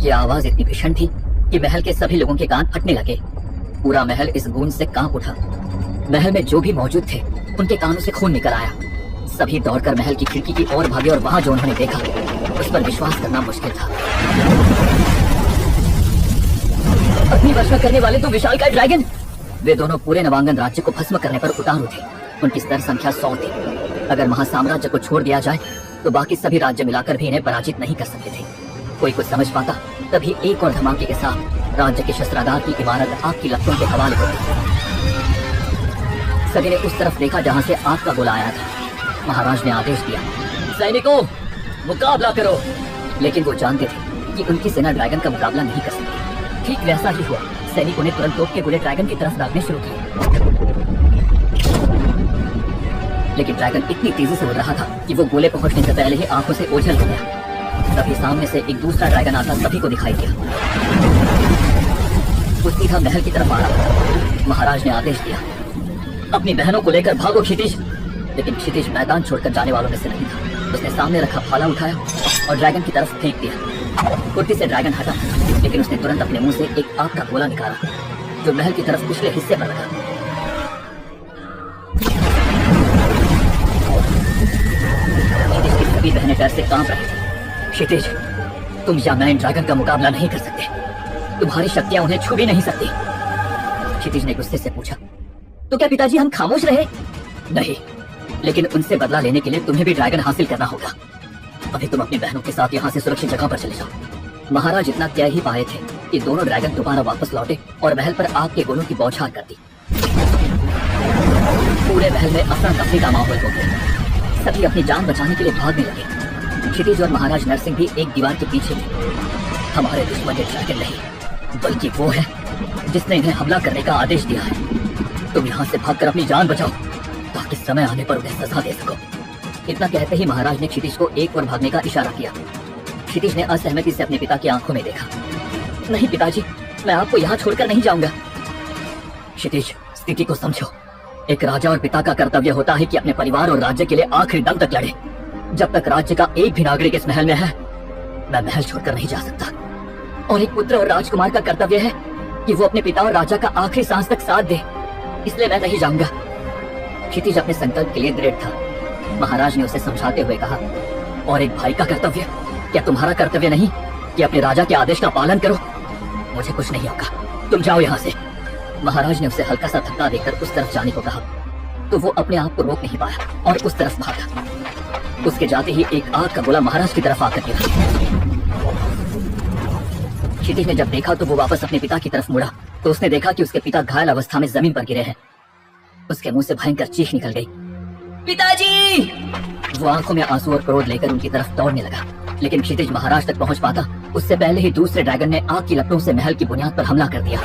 की आवाज इतनी भीषण थी कि महल के सभी लोगों के कान फटने लगे। पूरा महल इस गूंज से कांप उठा। महल में जो भी मौजूद थे उनके कानों से खून निकल आया। सभी दौड़कर महल की खिड़की की ओर भागे और वहां जो उन्होंने देखा उस पर विश्वास करना मुश्किल था। अपनी वर्षा करने वाले तो विशालकाय ड्रैगन! वे दोनों पूरे नवांगन राज्य को भस्म करने पर उतारू थे। उनकी स्तर संख्या 100 थी। अगर महासाम्राज्य को छोड़ दिया जाए तो बाकी सभी राज्य मिलाकर भी इन्हें पराजित नहीं कर सकते थे। कोई कुछ समझ पाता तभी एक और धमाके के साथ राज्य के शस्त्रागार की इमारत आग की लपटों के हवाले हो गई। सभी ने उस तरफ देखा जहां से आग का गोला आया था। महाराज ने आदेश दिया, सैनिकों मुकाबला करो। लेकिन वो जानते थे कि उनकी सेना ड्रैगन का मुकाबला नहीं कर सकती। ठीक वैसा ही हुआ। सैनिकों ने तुरंत तोप के गोले ड्रैगन की तरफ दागने शुरू किए। लेकिन ड्रैगन इतनी तेजी से उड़ रहा था कि वो गोले पहुंचने से पहले ही आंखों से ओझल हो गया। तभी सामने से एक दूसरा ड्रैगन आता सभी को दिखाई दिया। वो सीधा महल की तरफ आ रहा था। महाराज ने आदेश दिया, अपनी बहनों को लेकर भागो क्षितिज। लेकिन क्षितिज मैदान छोड़कर जाने वालों में से नहीं था। उसने सामने रखा भाला उठाया और ड्रैगन की तरफ फेंक दिया। कुर्ती से ड्रैगन हटा, लेकिन उसने तुरंत अपने मुंह से एक आग का गोला निकाला जो महल की तरफ पिछले हिस्से पर लगा। क्षितिज की सभी बहनें डर से कांप रही थी। क्षितिज, तुम या मैं इन ड्रैगन का मुकाबला नहीं कर सकते। तुम्हारी शक्तियां उन्हें छू भी नहीं सकती। क्षितिज ने गुस्से से पूछा, तो क्या पिताजी हम खामोश रहे? नहीं, लेकिन उनसे बदला लेने के लिए तुम्हें भी ड्रैगन हासिल करना होगा। अभी तुम अपनी बहनों के साथ यहाँ से सुरक्षित जगह पर चले जाओ। महाराज इतना तय ही पाए थे कि दोनों ड्रैगन दोबारा वापस लौटे और महल पर आग के गोलों की बौछार कर दी। पूरे महल में अफरा तफरी का माहौल हो गया। सभी अपनी जान बचाने के लिए भागने लगे। क्षितिज और महाराज नरसिंह भी एक दीवार के पीछे थे। हमारे दुश्मन एक ड्रैगन नहीं, बल्कि वो है जिसने इन्हें हमला करने का आदेश दिया है। तुम यहाँ से भागकर अपनी जान बचाओ ताकि समय आने पर उन्हें सजा दे सको। इतना कहते ही महाराज ने क्षितिज को एक और भागने का इशारा किया। क्षितिज ने असहमति से अपने पिता की आंखों में देखा। नहीं पिताजी, मैं आपको यहाँ छोड़कर नहीं जाऊंगा। क्षितिज, स्थिति को समझो। एक राजा और पिता का कर्तव्य होता है कि अपने परिवार और राज्य के लिए आखिरी दम तक लड़े। जब तक राज्य का एक भी नागरिक इस महल में है, मैं महल छोड़कर नहीं जा सकता। और एक पुत्र और राजकुमार का कर्तव्य है कि वो अपने पिता और राजा का आखिरी सांस तक साथ दे। इसलिए मैं नहीं जाऊंगा। क्षितिज अपने संकल्प के लिए दृढ़ था। महाराज ने उसे समझाते हुए कहा, और एक भाई का कर्तव्य, क्या तुम्हारा कर्तव्य नहीं कि अपने राजा के आदेश का पालन करो? मुझे कुछ नहीं होगा, तुम जाओ यहाँ से। महाराज ने उसे हल्का सा धक्का देकर उस तरफ जाने को कहा, तो वो अपने आप को रोक नहीं पाया और उस तरफ भागा। उसके जाते ही एक आग का गोला महाराज की तरफ आकर गिरा। क्षितिज ने जब देखा तो वो वापस अपने पिता की तरफ मुड़ा तो उसने देखा कि उसके पिता घायल अवस्था में जमीन पर गिरे हैं। उसके मुंह से भयंकर चीख निकल गई, पिताजी! वो आंखों में आंसू और क्रोध लेकर उनकी तरफ दौड़ने लगा। लेकिन क्षितिज महाराज तक पहुंच पाता उससे पहले ही दूसरे ड्रैगन ने आग की लपटों से महल की बुनियाद पर हमला कर दिया।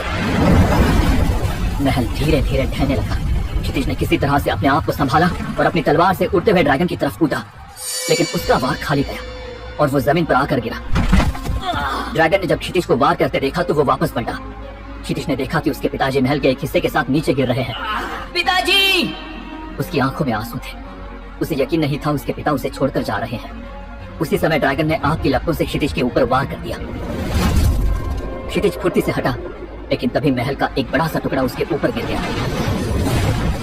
महल धीरे धीरे ढहने लगा। क्षितिज ने किसी तरह से अपने आप को संभाला और अपनी तलवार से उड़ते हुए ड्रैगन की तरफ कूदा, लेकिन उसका वार खाली गया और वो जमीन पर आकर गिरा। ड्रैगन ने जब क्षितिज को वार करते देखा तो वो वापस पलटा। क्षितिज ने देखा कि उसके पिताजी महल के एक हिस्से के साथ नीचे गिर रहे हैं। पिताजी! उसकी आंखों में आंसू थे। उसे यकीन नहीं था उसके पिता उसे छोड़कर जा रहे हैं। उसी समय ड्रैगन ने आग की लपटों से क्षितिज के ऊपर वार कर दिया। क्षितिज फुर्ती से हटा, लेकिन तभी महल का एक बड़ा सा टुकड़ा उसके ऊपर गिर गया।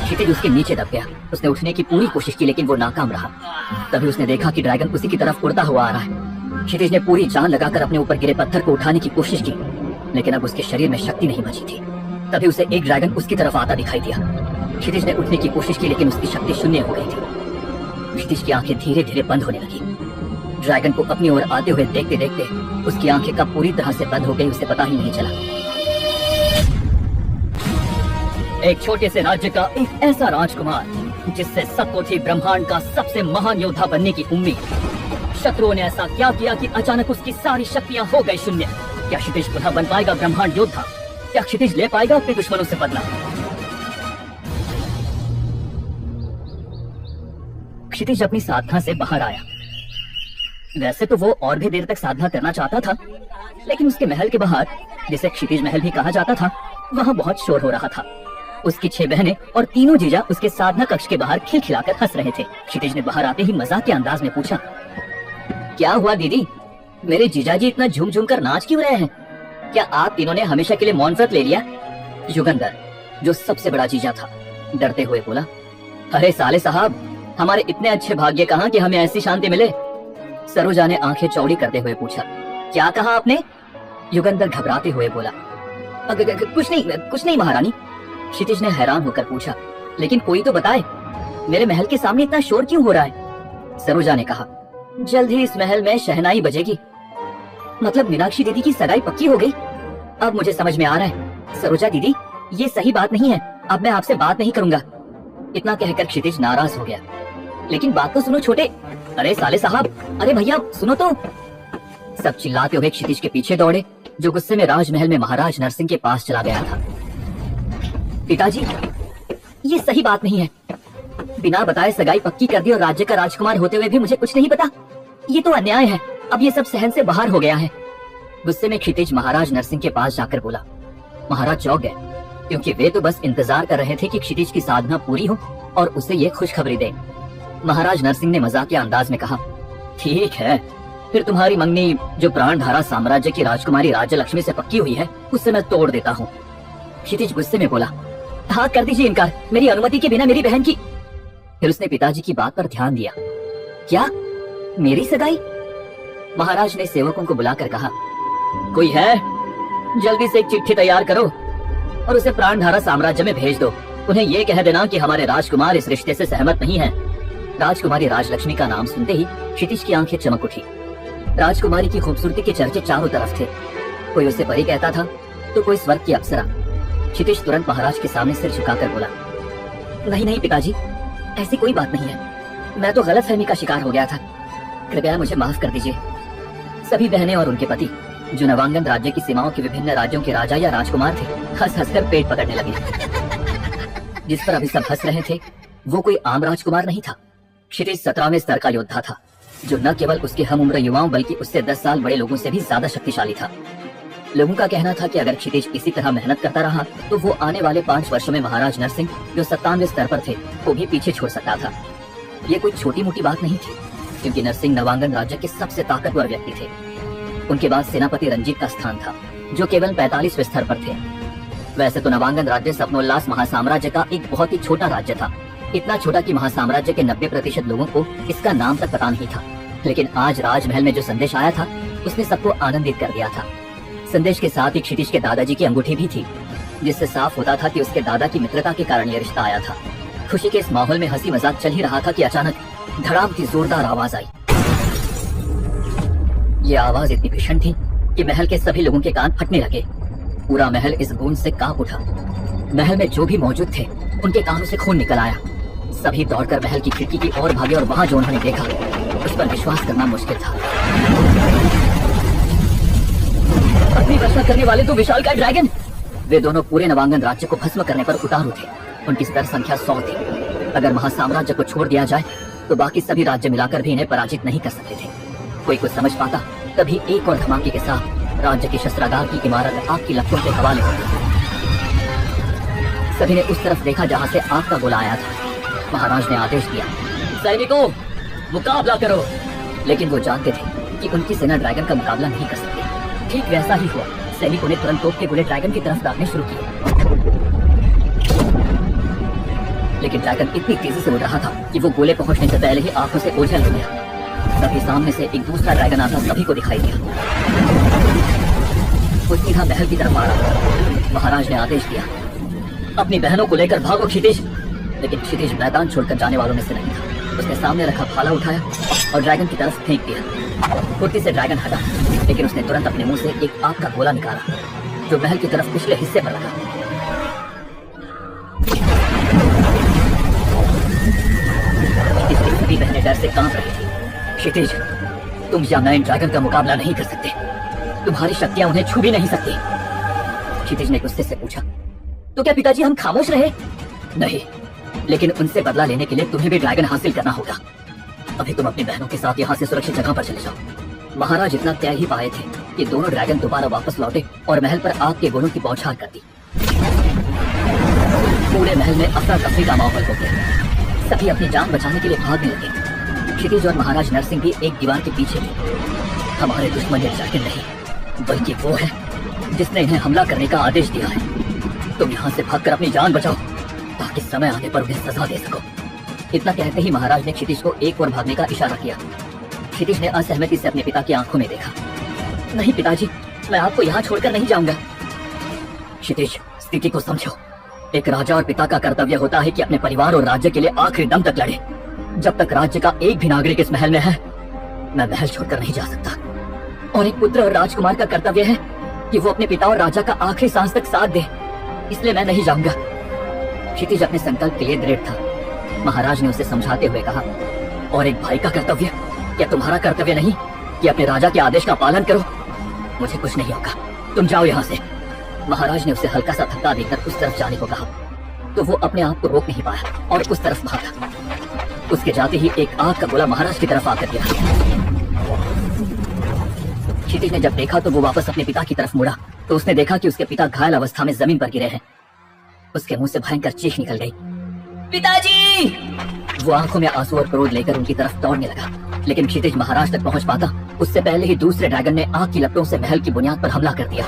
क्षितिज उसके नीचे दब गया। उसने उठने की पूरी कोशिश की लेकिन वो नाकाम रहा। तभी उसने देखा कि ड्रैगन उसी की तरफ उड़ता हुआ आ रहा है। क्षितिज ने पूरी जान लगाकर अपने ऊपर गिरे पत्थर को उठाने की कोशिश की, लेकिन अब उसके शरीर में शक्ति नहीं बची थी। तभी उसे एक ड्रैगन उसकी तरफ आता दिखाई दिया। क्षितिज ने उठने की कोशिश की लेकिन उसकी शक्ति शून्य हो गई थी। क्षितिज की आंखें धीरे धीरे बंद होने लगी। ड्रैगन को अपनी ओर आते हुए देखते देखते उसकी आंखें कब पूरी तरह से बंद हो गई उसे पता ही नहीं चला। एक छोटे से राज्य का एक ऐसा राजकुमार जिससे सबको थी ब्रह्मांड का सबसे महान योद्धा बनने की उम्मीद। शत्रुओं ने ऐसा क्या किया कि अचानक उसकी सारी शक्तियां हो गई शून्य। क्या क्षितिज पुनः बन पाएगा ब्रह्मांड योद्धा? क्या क्षितिज ले पाएगा अपने दुश्मनों से बदला? क्षितिज अपनी साधना से बाहर आया। वैसे तो वो और भी देर तक साधना करना चाहता था, लेकिन उसके महल के बाहर, जिसे क्षितिज महल भी कहा जाता था, वहाँ बहुत शोर हो रहा था। उसकी 6 बहनें और तीनों जीजा उसके साधना कक्ष के बाहर खिलखिलाकर हंस रहे थे। क्षितिज ने बाहर आते ही मजाक के अंदाज में पूछा, क्या हुआ दीदी, मेरे जीजाजी इतना झूम झूम कर नाच क्यों रहे हैं? क्या आप तीनों ने हमेशा के लिए मौन व्रत ले लिया? युगंधर, जो सबसे बड़ा जीजा था, डरते हुए बोला। अरे साले साहब, हमारे इतने अच्छे भाग्य कहाँ कि हमें ऐसी शांति मिले? सरोजा ने आंखें चौड़ी करते हुए पूछा। क्या कहा आपने? युगंधर घबराते हुए बोला। कुछ नहीं महारानी। क्षितिज ने हैरान होकर पूछा। लेकिन कोई तो बताए, मेरे महल के सामने इतना शोर क्यों हो रहा है? सरोजा ने कहा, जल्द ही इस महल में शहनाई बजेगी। मतलब मीनाक्षी दीदी की सगाई पक्की हो गई? अब मुझे समझ में आ रहा है। सरोजा दीदी, ये सही बात नहीं है, अब मैं आपसे बात नहीं करूंगा। इतना कहकर क्षितिज नाराज हो गया। लेकिन बात तो सुनो छोटे। अरे साले साहब, अरे भैया सुनो तो। सब चिल्लाते हुए क्षितिज के पीछे दौड़े, जो गुस्से में राजमहल में महाराज नरसिंह के पास चला गया था। पिताजी, ये सही बात नहीं है। बिना बताए सगाई पक्की कर दी और राज्य का राजकुमार होते हुए भी मुझे कुछ नहीं पता। ये तो अन्याय है। अब ये सब सहन से बाहर हो गया है। गुस्से में क्षितिज महाराज नरसिंह के पास जाकर बोला। महाराज चौंक गए, क्योंकि वे तो बस इंतजार कर रहे थे कि क्षितिज की साधना पूरी हो और उसे ये खुशखबरी दे। महाराज नरसिंह ने मजाकिया अंदाज में कहा, ठीक है, फिर तुम्हारी मंगनी जो प्राणधारा साम्राज्य की राजकुमारी राज्य लक्ष्मी से पक्की हुई है, उससे मैं तोड़ देता हूँ। क्षितिज गुस्से में बोला, हाँ कर दीजिए इनकार, मेरी अनुमति के बिना मेरी बहन की। फिर उसने पिताजी की बात पर ध्यान दिया। क्या मेरी सगाई? महाराज ने सेवकों को बुलाकर कहा, कोई है? जल्दी से एक चिट्ठी तैयार करो और उसे प्राणधारा साम्राज्य में भेज दो। उन्हें ये कह देना कि हमारे राजकुमार इस रिश्ते से सहमत नहीं है। राजकुमारी राजलक्ष्मी का नाम सुनते ही क्षितिज की आंखें चमक उठी। राजकुमारी की खूबसूरती के चर्चे चारों तरफ थे। कोई उसे परी कहता था तो कोई स्वर्ग की अप्सरा। क्षितिज तुरंत महाराज के सामने सिर झुकाकर बोला, नहीं नहीं पिताजी, ऐसी कोई बात नहीं है। मैं तो गलतफहमी का शिकार हो गया था, कृपया मुझे माफ कर दीजिए। सभी बहनें और उनके पति, जो नवांगन राज्य की सीमाओं के विभिन्न राज्यों के राजा या राजकुमार थे, हंस हंसकर पेट पकड़ने लगे। जिस पर अभी सब हंस रहे थे वो कोई आम राजकुमार नहीं था। क्षितिज 17वें स्तर का योद्धा था, जो न केवल उसके हम उम्र युवाओं बल्कि उससे 10 साल बड़े लोगों से भी ज्यादा शक्तिशाली था। लोगों का कहना था कि अगर क्षितिज इसी तरह मेहनत करता रहा तो वो आने वाले 5 वर्षों में महाराज नरसिंह, जो 97वें स्तर पर थे, को भी पीछे छोड़ सकता था। ये कोई छोटी मोटी बात नहीं थी, क्योंकि नरसिंह नवांगन राज्य के सबसे ताकतवर व्यक्ति थे। उनके बाद सेनापति रंजीत का स्थान था, जो केवल 45वें स्तर पर थे। वैसे तो नवांगन राज्य सपनोल्लास महासाम्राज्य का एक बहुत ही छोटा राज्य था, इतना छोटा कि महासाम्राज्य के 90% लोगों को इसका नाम तक पता नहीं था। लेकिन आज राजमहल में जो संदेश आया था उसने सबको आनंदित कर दिया था। संदेश के साथ ही क्षितिज के दादाजी की अंगूठी भी थी, जिससे साफ होता था कि उसके दादा की मित्रता के कारण यह रिश्ता आया था। खुशी के इस माहौल में हंसी मजाक चल ही रहा था कि अचानक धड़ाम की जोरदार आवाज आई। ये आवाज इतनी भीषण थी कि महल के सभी लोगों के कान फटने लगे। पूरा महल इस गूंज से कांप उठा। महल में जो भी मौजूद थे उनके कानों से खून निकल आया। सभी दौड़कर महल की खिड़की की ओर भागे और वहां जो उन्होंने देखा उस पर विश्वास करना मुश्किल था। अपनी वर्षा करने वाले तो विशालकाय ड्रैगन! वे दोनों पूरे नवांगन राज्य को भस्म करने पर उतारू थे। उनकी स्तर संख्या 100 थी। अगर महासाम्राज्य को छोड़ दिया जाए तो बाकी सभी राज्य मिलाकर भी इन्हें पराजित नहीं कर सकते थे। कोई कुछ समझ पाता तभी एक और धमाके के साथ राज्य के शस्त्रागार की इमारत आग की लपटों के हवाले हो गई। सभी ने उस तरफ देखा जहां से आग का गोला आया था। महाराज ने आदेश दिया, सैनिकों मुकाबला करो। लेकिन वो जानते थे कि उनकी सेना ड्रैगन का मुकाबला नहीं कर सकती। ठीक वैसा ही हुआ। सैनिकों ने तुरंत तोप के गोले ड्रैगन की तरफ दागने शुरू किए। लेकिन ड्रैगन इतनी तेजी से उड़ रहा था कि वो गोले पहुंचने से पहले ही आंखों से ओझल हो गया। तभी सामने से एक दूसरा ड्रैगन आता सभी को दिखाई दिया। वो सीधा महल की तरफ आ रहा था। महाराज ने आदेश दिया, अपनी बहनों को लेकर भागो क्षितिज। लेकिन क्षितिज मैदान छोड़कर जाने वालों में से नहीं था। उसने सामने रखा भाला उठाया और ड्रैगन की तरफ फेंक दिया। फुर्ती से ड्रैगन हटा, लेकिन उसने तुरंत अपने मुंह से एक आग का गोला निकाला, जो महल की तरफ पिछले हिस्से पर लगा। इसकी सभी बहनें डर से कांप रही थी। क्षितिज, तुम या मैं ड्रैगन का मुकाबला नहीं कर सकते। तुम्हारी शक्तियां उन्हें छू भी नहीं सकती। क्षितिज ने गुस्से से पूछा, तो क्या पिताजी हम खामोश रहे? नहीं, लेकिन उनसे बदला लेने के लिए तुम्हें भी ड्रैगन हासिल करना होगा। अभी तुम अपनी बहनों के साथ यहाँ से सुरक्षित जगह पर चले जाओ। महाराज इतना तय ही पाए थे कि दोनों ड्रैगन दोबारा वापस लौटे और महल पर आग के गोलों की बौछार कर दी। पूरे महल में अफरा तफरी का माहौल हो गया। सभी अपनी जान बचाने के लिए भागने लगे। क्षितिज और महाराज नरसिंह भी एक दीवार के पीछे थे। हमारे दुश्मन ये ड्रैगन नहीं, बल्कि वो है जिसने इन्हें हमला करने का आदेश दिया है। तुम यहाँ से भागकर अपनी जान बचाओ ताकि समय आने पर उन्हें सजा दे सको। इतना कहते ही महाराज ने क्षितिज को एक ओर भागने का इशारा किया। क्षितिज ने असहमति से अपने पिता की आंखों में देखा। नहीं पिताजी, मैं आपको यहाँ छोड़कर नहीं जाऊंगा। क्षितिज, स्थिति को समझो। एक राजा और पिता का कर्तव्य होता है कि अपने परिवार और राज्य के लिए आखिरी दम तक लड़े। जब तक राज्य का एक भी नागरिक इस महल में है, मैं महल छोड़कर नहीं जा सकता। और एक पुत्र और राजकुमार का कर्तव्य है कि वो अपने पिता और राजा का आखिरी सांस तक साथ दे, इसलिए मैं नहीं जाऊंगा। क्षितिज अपने संकल्प के लिए दृढ़ था। महाराज ने उसे समझाते हुए कहा, और एक भाई का कर्तव्य, क्या तुम्हारा कर्तव्य नहीं कि अपने राजा के आदेश का पालन करो? मुझे कुछ नहीं होगा, तुम जाओ यहाँ से। महाराज ने उसे हल्का सा धक्का देकर उस तरफ जाने को कहा, तो वो अपने आप को रोक नहीं पाया और उस तरफ भागा। उसके जाते ही एक आग का गोला महाराज की तरफ आकर गिरा। क्षितिज ने जब देखा तो वो वापस अपने पिता की तरफ मुड़ा तो उसने देखा कि उसके पिता घायल अवस्था में जमीन पर गिरे हैं। उसके मुंह से भयंकर चीख निकल गई, पिताजी! वो आंखों में आंसू और क्रोध लेकर उनकी तरफ दौड़ने लगा, लेकिन क्षितिज महाराज तक पहुंच पाता उससे पहले ही दूसरे ड्रैगन ने आग की लपटों से महल की बुनियाद पर हमला कर दिया।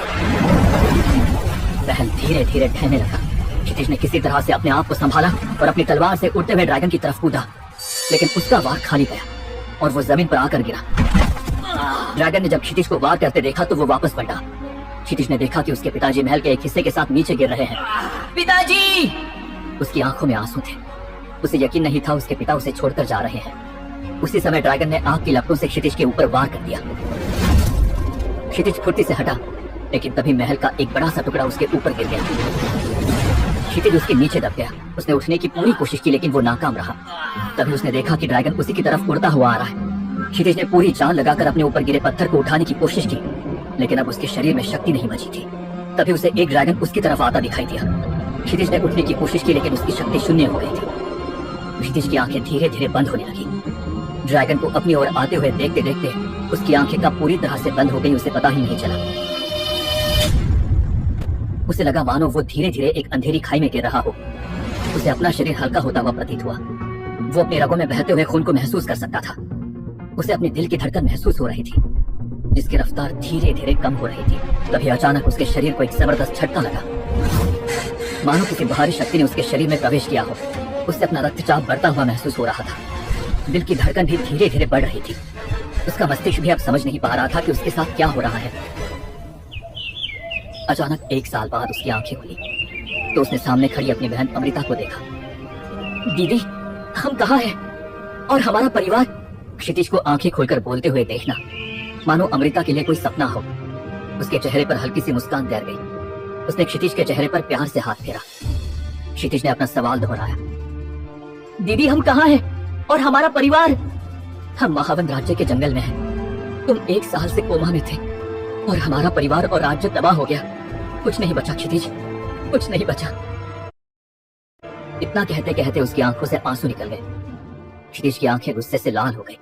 महल धीरे धीरे ढहने लगा। क्षितिज ने किसी तरह से अपने आप को संभाला और अपनी तलवार से उड़ते हुए ड्रैगन की तरफ कूदा, लेकिन उसका वार खाली गया और वो जमीन पर आकर गिरा। ड्रैगन ने जब क्षितिज को वार करते देखा तो वो वापस पलटा। क्षितिज ने देखा कि उसके पिताजी महल के एक हिस्से के साथ नीचे गिर रहे हैं। पिताजी! उसकी आंखों में आंसू थे। उसे यकीन नहीं था उसके पिता उसे छोड़कर जा रहे हैं। उसी समय ड्रैगन ने आग की लपटों से क्षितिज के ऊपर वार कर दिया। क्षितिज फुर्ती से हटा, लेकिन तभी महल का एक बड़ा सा टुकड़ा उसके ऊपर गिर गया। क्षितिज उसके नीचे दब गया। उसने उठने की पूरी कोशिश की, लेकिन वो नाकाम रहा। तभी उसने देखा कि ड्रैगन उसी की तरफ उड़ता हुआ आ रहा है। क्षितिज ने पूरी जान लगाकर अपने ऊपर गिरे पत्थर को उठाने की कोशिश की, लेकिन अब उसके शरीर में शक्ति नहीं बची थी। तभी उसे एक ड्रैगन उसकी तरफ आता दिखाई दिया। क्षितिज ने उठने की कोशिश की, लेकिन उसकी शक्ति शून्य हो गई थी। क्षितिज की आंखें धीरे धीरे बंद होने लगी। ड्रैगन को अपनी ओर आते हुए देखते देखते उसकी आंखें कब पूरी तरह से बंद हो गई उसे पता ही नहीं चला। उसे लगा मानो वो धीरे धीरे एक अंधेरी खाई में गिर रहा हो। उसे अपना शरीर हल्का होता हुआ प्रतीत हुआ। वो अपने रगों में बहते हुए खून को महसूस कर सकता था। उसे अपने दिल की धड़कन महसूस हो रही थी, जिसकी रफ्तार धीरे धीरे कम हो रही थी। तभी अचानक उसके शरीर को एक जबरदस्त झटका लगा, मानो किसी बाहरी शक्ति ने उसके शरीर में प्रवेश किया हो। उसे अपना रक्तचाप बढ़ता हुआ महसूस हो रहा था। दिल की धड़कन भी धीरे धीरे बढ़ रही थी। उसका मस्तिष्क भी अब समझ नहीं पा रहा था कि उसके साथ क्या हो रहा है। अचानक 1 साल बाद उसकी आंखें खुली तो उसने सामने खड़ी अपनी बहन अमृता को देखा। दीदी, हम कहाँ हैं? और हमारा परिवार? क्षितिज को आंखें खोलकर बोलते हुए देखना मानो अमृता के लिए कोई सपना हो। उसके चेहरे पर हल्की सी मुस्कान तैर गई। उसने क्षितिज के चेहरे पर प्यार से हाथ फेरा। क्षितिज ने अपना सवाल दोहराया, दीदी हम कहाँ हैं? और हमारा परिवार? हम महावन राज्य के जंगल में हैं। तुम 1 साल से कोमा में थे और हमारा परिवार और राज्य तबाह हो गया। कुछ नहीं बचा क्षितिज, कुछ नहीं बचा। इतना कहते कहते उसकी आंखों से आंसू निकल गए। क्षितिज की आंखें गुस्से से लाल हो गई।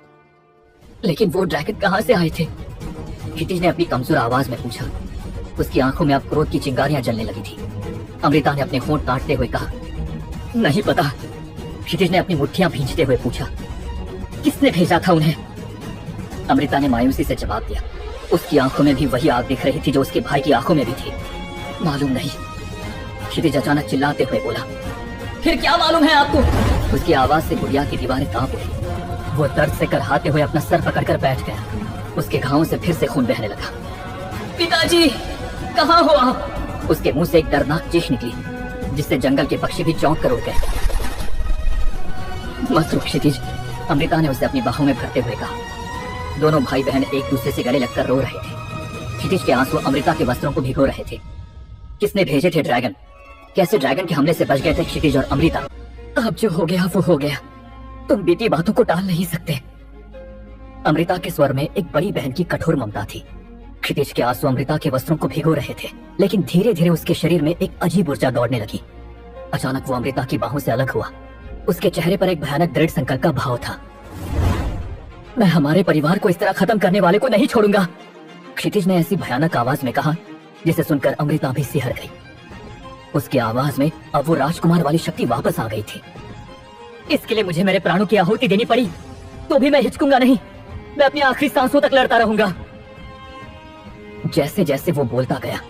लेकिन वो ड्रैगन कहाँ से आए थे? क्षितिज ने अपनी कमजोर आवाज में पूछा। उसकी आंखों में अब क्रोध की चिंगारियां जलने लगी थी। अमृता ने अपने होंठ काटते हुए कहा, नहीं पता। क्षितिज ने अपनी मुट्ठियां भींचते हुए पूछा, किसने भेजा था उन्हें? अमृता ने मायूसी से जवाब दिया। उसकी आंखों में भी वही आग दिख रही थी जो उसके भाई की आंखों में भी थी। मालूम नहीं। क्षितिज अचानक चिल्लाते हुए बोला, फिर क्या मालूम है आपको? उसकी आवाज से गुड़िया की दीवारें कांप उठी। वो दर्द से करहाते हुए अपना सर पकड़कर बैठ गया। उसके घावों से फिर से खून बहने लगा। पिताजी, कहाँ हो आप? उसके मुंह से एक दर्दनाक चीख निकली, जिससे जंगल के पक्षी भी चौंक कर उड़ गए। मत रुक क्षितिज, अमृता ने उसे अपनी बाहों में भरते हुए कहा। दोनों भाई बहन एक दूसरे से गले लगकर रो रहे थे। क्षितिज के आंसू अमृता के वस्त्रों को भिगो रहे थे। किसने भेजे थे ड्रैगन? कैसे ड्रैगन के हमले से बच गए थे क्षितिज और अमृता? अब जो हो गया वो हो गया। तुम बीती बातों को टाल नहीं सकते। अमृता के स्वर में एक बड़ी बहन की कठोर ममता थी। क्षितिज के आंसू अमृता के वस्त्रों को भिगो रहे थे, लेकिन धीरे धीरे उसके शरीर में एक अजीब ऊर्जा दौड़ने लगी। अचानक वो अमृता की बाहों से अलग हुआ। उसके चेहरे पर एक भयानक दृढ़ संकल्प का भाव था। मैं हमारे परिवार को इस तरह खत्म करने वाले को नहीं छोड़ूंगा, क्षितिज ने ऐसी भयानक आवाज में कहा जिसे सुनकर अमृता भी सिहर गई। उसकी आवाज में अब वो राजकुमार वाली शक्ति वापस आ गई थी। इसके लिए मुझे मेरे प्राणों की आहुति देनी पड़ी तो भी मैं हिचकूंगा नहीं। मैं अपनी आखिरी सांसों तक लड़ता रहूंगा। जैसे जैसे वो बोलता गया,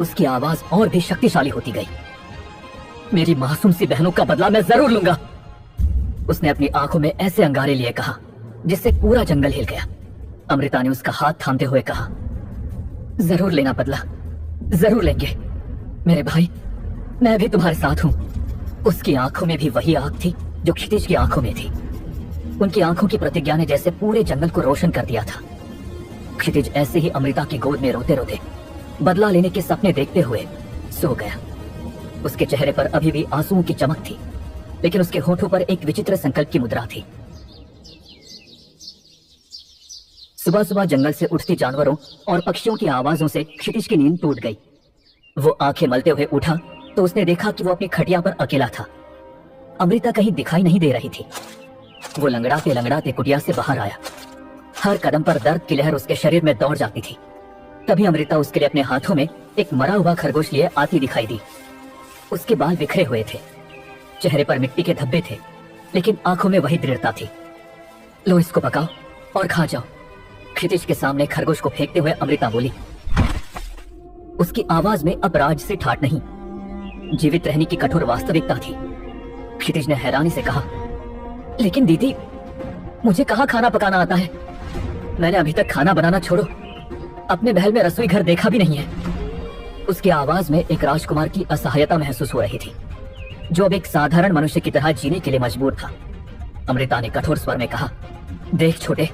उसकी आवाज और भी शक्तिशाली होती गई। मेरी मासूम सी बहनों का बदला मैं जरूर लूंगा। उसने अपनी आंखों में ऐसे अंगारे लिए कहा जिससे पूरा जंगल हिल गया। अमृता ने उसका हाथ थामते हुए कहा, जरूर लेना बदला, जरूर लेंगे मेरे भाई, मैं भी तुम्हारे साथ हूं। उसकी आंखों में भी वही आग थी जो क्षितिज की आंखों में थी। उनकी आंखों की प्रतिज्ञा ने जैसे पूरे जंगल को रोशन कर दिया था। क्षितिज ऐसे ही अमृता की गोद में रोते रोते बदला लेने के सपने देखते हुए सो गया। उसके चेहरे पर अभी भी आंसुओं की चमक थी, लेकिन उसके होठों पर एक विचित्र संकल्प की मुद्रा थी। सुबह सुबह जंगल से उठती जानवरों और पक्षियों की आवाजों से क्षितिज की नींद टूट गई। वो आंखें मलते हुए उठा तो उसने देखा कि वो अपनी खटिया पर अकेला था। अमृता कहीं दिखाई नहीं दे रही थी। वो लंगड़ाते लंगड़ाते कुटिया से बाहर आया। हर कदम पर दर्द की लहर उसके शरीर में दौड़ जाती थी। तभी अमृता उसके लिए अपने हाथों में एक मरा हुआ खरगोश लिए आती दिखाई दी। उसके बाल बिखरे हुए थे, चेहरे पर मिट्टी के धब्बे थे, लेकिन आंखों में वही दृढ़ता थी। लो इसको पकाओ और खा जाओ। क्षितिज के सामने खरगोश को फेंकते हुए अमृता बोली। उसकी आवाज में अब राज से ठाठ नहीं, जीवित रहने की कठोर वास्तविकता थी। क्षितिज ने हैरानी से कहा, लेकिन दीदी, मुझे कहाँ खाना पकाना आता है? मैंने अभी तक खाना बनाना छोड़ो अपने महल में रसोई घर देखा भी नहीं है। उसकी आवाज में एक राजकुमार की असहायता महसूस हो रही थी, जो अब एक साधारण मनुष्य की तरह जीने के लिए मजबूर था। अमृता ने कठोर स्वर में कहा, देख छोटे,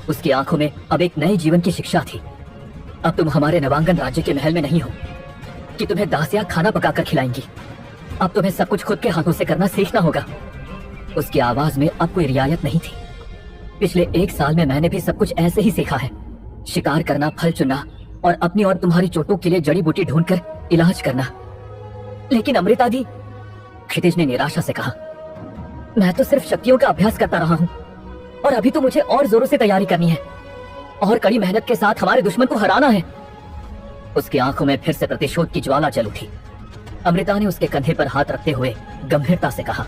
उसकी आंखों में अब एक नए जीवन की शिक्षा थी। अब तुम हमारे नवांगन राज्य के महल में नहीं हो कि तुम्हें दासियां खाना पकाकर खिलाएंगी। अब तुम्हें सब कुछ खुद के हाथों से करना सीखना होगा। उसकी आवाज में अब कोई रियायत नहीं थी। पिछले 1 साल में मैंने भी सब कुछ ऐसे ही सीखा है, शिकार करना, फल चुनना और अपनी और तुम्हारी चोटों के लिए जड़ी बूटी ढूंढकर इलाज करना। लेकिन अमृता दी, क्षितिज ने निराशा से कहा, मैं तो सिर्फ शक्तियों का अभ्यास करता रहा हूं और अभी तो मुझे और जोरों से तैयारी करनी है और कड़ी मेहनत के साथ हमारे दुश्मन को हराना है। उसकी आंखों में फिर से प्रतिशोध की ज्वाला जल उठी। अमृता ने उसके कंधे पर हाथ रखते हुए गंभीरता से कहा,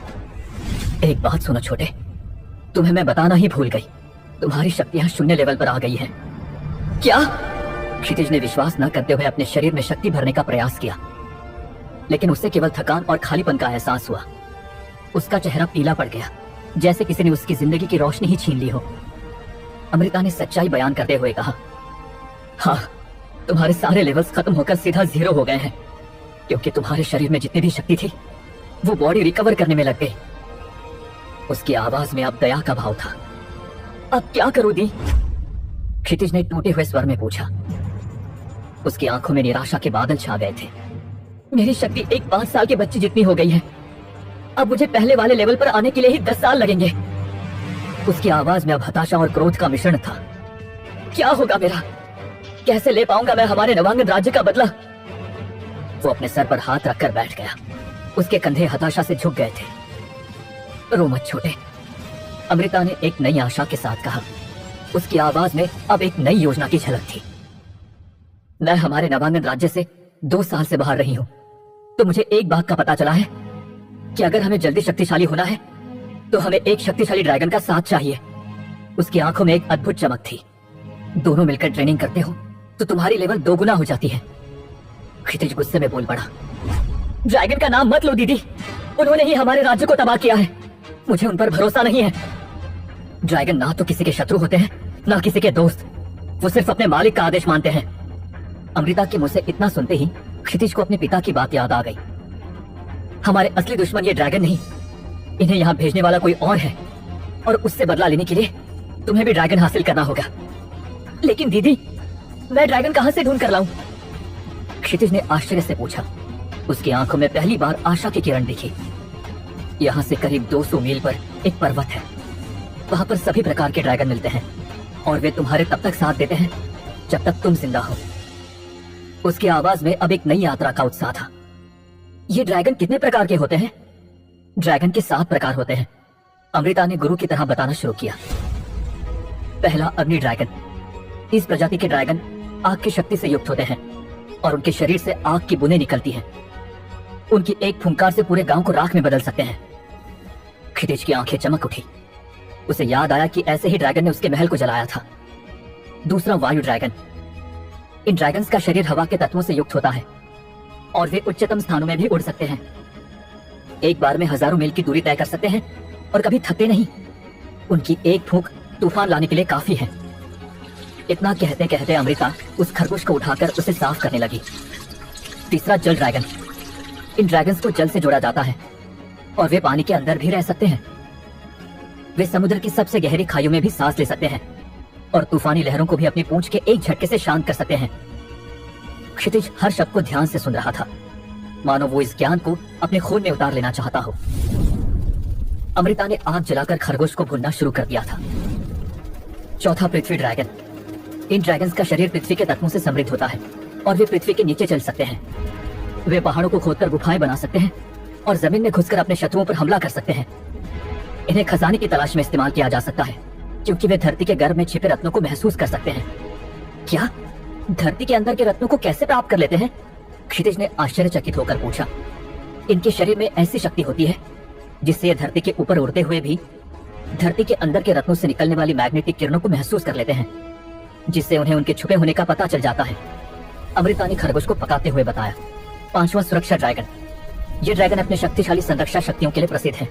एक बात सुनो छोटे, तुम्हें मैं बताना ही भूल गई, तुम्हारी शक्तियां 0 लेवल पर आ गई हैं। क्या? क्षितिज ने विश्वास न करते हुए अपने शरीर में शक्ति भरने का प्रयास किया, लेकिन उससे केवल थकान और खालीपन का एहसास हुआ। उसका चेहरा पीला पड़ गया, जैसे किसी ने उसकी जिंदगी की रोशनी ही छीन ली हो। अमृता ने सच्चाई बयान करते हुए कहा, हाँ, तुम्हारे सारे लेवल्स खत्म होकर सीधा 0 हो गए हैं, क्योंकि तुम्हारे शरीर में जितनी भी शक्ति थी वो बॉडी रिकवर करने में लग गई। उसकी आवाज में अब दया का भाव था। अब क्या करूं दी? क्षितिज ने टूटे हुए स्वर में पूछा। उसकी आंखों में निराशा के बादल छा गए थे। मेरी शक्ति एक 5 साल के बच्चे जितनी हो गई है। अब मुझे पहले वाले लेवल पर आने के लिए ही 10 साल लगेंगे। उसकी आवाज में अब हताशा और क्रोध का मिश्रण था। क्या होगा मेरा? कैसे ले पाऊंगा मैं हमारे नवांगन राज्य का बदला? वो अपने सर पर हाथ रखकर बैठ गया। उसके कंधे हताशा से झुक गए थे। रो मत छोटे, अमृता ने एक नई आशा के साथ कहा। उसकी आवाज में अब एक नई योजना की झलक थी। मैं हमारे नवांगन राज्य से 2 साल से बाहर रही हूं, तो मुझे एक बात का पता चला है कि अगर हमें जल्दी शक्तिशाली होना है तो हमें एक शक्तिशाली ड्रैगन का साथ चाहिए। उसकी आंखों में एक अद्भुत चमक थी। दोनों मिलकर ट्रेनिंग करते हो तो तुम्हारी लेवल 2 गुना हो जाती है। क्षितिज गुस्से में बोल पड़ा, ड्रैगन का नाम मत लो दीदी, उन्होंने ही हमारे राज्य को तबाह किया है। मुझे उन पर भरोसा नहीं है। ड्रैगन ना तो किसी के शत्रु होते हैं, ना किसी के दोस्त। वो सिर्फ अपने मालिक का आदेश मानते हैं। अमृता के मुंह से इतना सुनते ही क्षितिज को अपने पिता की बात याद आ गई। हमारे असली दुश्मन ये ड्रैगन नहीं, इन्हें यहाँ भेजने वाला कोई और है, और उससे बदला लेने के लिए तुम्हें भी ड्रैगन हासिल करना होगा। लेकिन दीदी, मैं ड्रैगन कहां से ढूंढ कर लाऊं? क्षितिज ने आश्चर्य से पूछा। उसकी आंखों में पहली बार आशा की किरण दिखी। यहाँ से करीब 200 मील पर एक पर्वत है। वहां पर सभी प्रकार के ड्रैगन मिलते हैं और वे तुम्हारे तब तक साथ देते हैं जब तक तुम जिंदा हो। उसकी आवाज में अब एक नई यात्रा का उत्साह था। ये ड्रैगन कितने प्रकार के होते हैं? ड्रैगन के 7 प्रकार होते हैं। अमृता ने गुरु की तरह बताना शुरू किया। पहला, अग्नि ड्रैगन। इस प्रजाति के ड्रैगन आग की शक्ति से युक्त होते हैं और उनके शरीर से आग की बूंदें निकलती हैं। उनकी एक फुंकार से पूरे गांव को राख में बदल सकते हैं। क्षितिज की आंखें चमक उठी। उसे याद आया कि ऐसे ही ड्रैगन ने उसके महल को जलाया था। दूसरा, वायु ड्रैगन। इन ड्रैगन्स का शरीर हवा के तत्वों से युक्त होता है और वे उच्चतम स्थानों में भी उड़ सकते हैं। एक बार में हजारों मील की दूरी तय कर सकते हैं और कभी थकते नहीं। उनकी एक फूंक तूफान लाने के लिए काफी है। इतना कहते कहते अमृता उस खरगोश को उठाकर उसे साफ करने लगी। तीसरा, जल ड्रैगन। इन ड्रैगन्स को जल से जोड़ा जाता है और वे पानी के अंदर भी रह सकते हैं। वे समुद्र की सबसे गहरी खाइयों में भी सांस ले सकते हैं और तूफानी लहरों को भी अपनी पूंछ के एक झटके से शांत कर सकते हैं। क्षितिज हर शब्द को ध्यान से सुन रहा था, मानो वो इस ज्ञान को अपने खून में उतार लेना चाहता हो। अमृता ने आग जलाकर खरगोश को भूनना शुरू कर दिया था। चौथा, पृथ्वी ड्रैगन। इन ड्रैगन्स का शरीर पृथ्वी के तत्वों से समृद्ध होता है और वे पृथ्वी के नीचे चल सकते हैं। वे पहाड़ों को खोदकर गुफाएं बना सकते हैं और जमीन में घुसकर अपने शत्रुओं पर हमला कर सकते हैं। इन्हें खजाने की तलाश में इस्तेमाल किया जा सकता है क्योंकि वे धरती के गर्भ में छिपे रत्नों को महसूस कर सकते हैं। क्या? धरती के अंदर के रत्नों को कैसे प्राप्त कर लेते हैं? क्षितिज ने आश्चर्यचकित होकर पूछा। इनके शरीर में ऐसी शक्ति होती है जिससे ये धरती के ऊपर उड़ते हुए भी धरती के अंदर के रत्नों से निकलने वाली मैग्नेटिक किरणों को महसूस कर लेते हैं, जिससे उन्हें उनके छुपे होने का पता चल जाता है। अमृता ने खरगोश को पकाते हुए बताया। पांचवा, सुरक्षा ड्रैगन। ये ड्रैगन अपने शक्तिशाली संरक्षा शक्तियों के लिए प्रसिद्ध है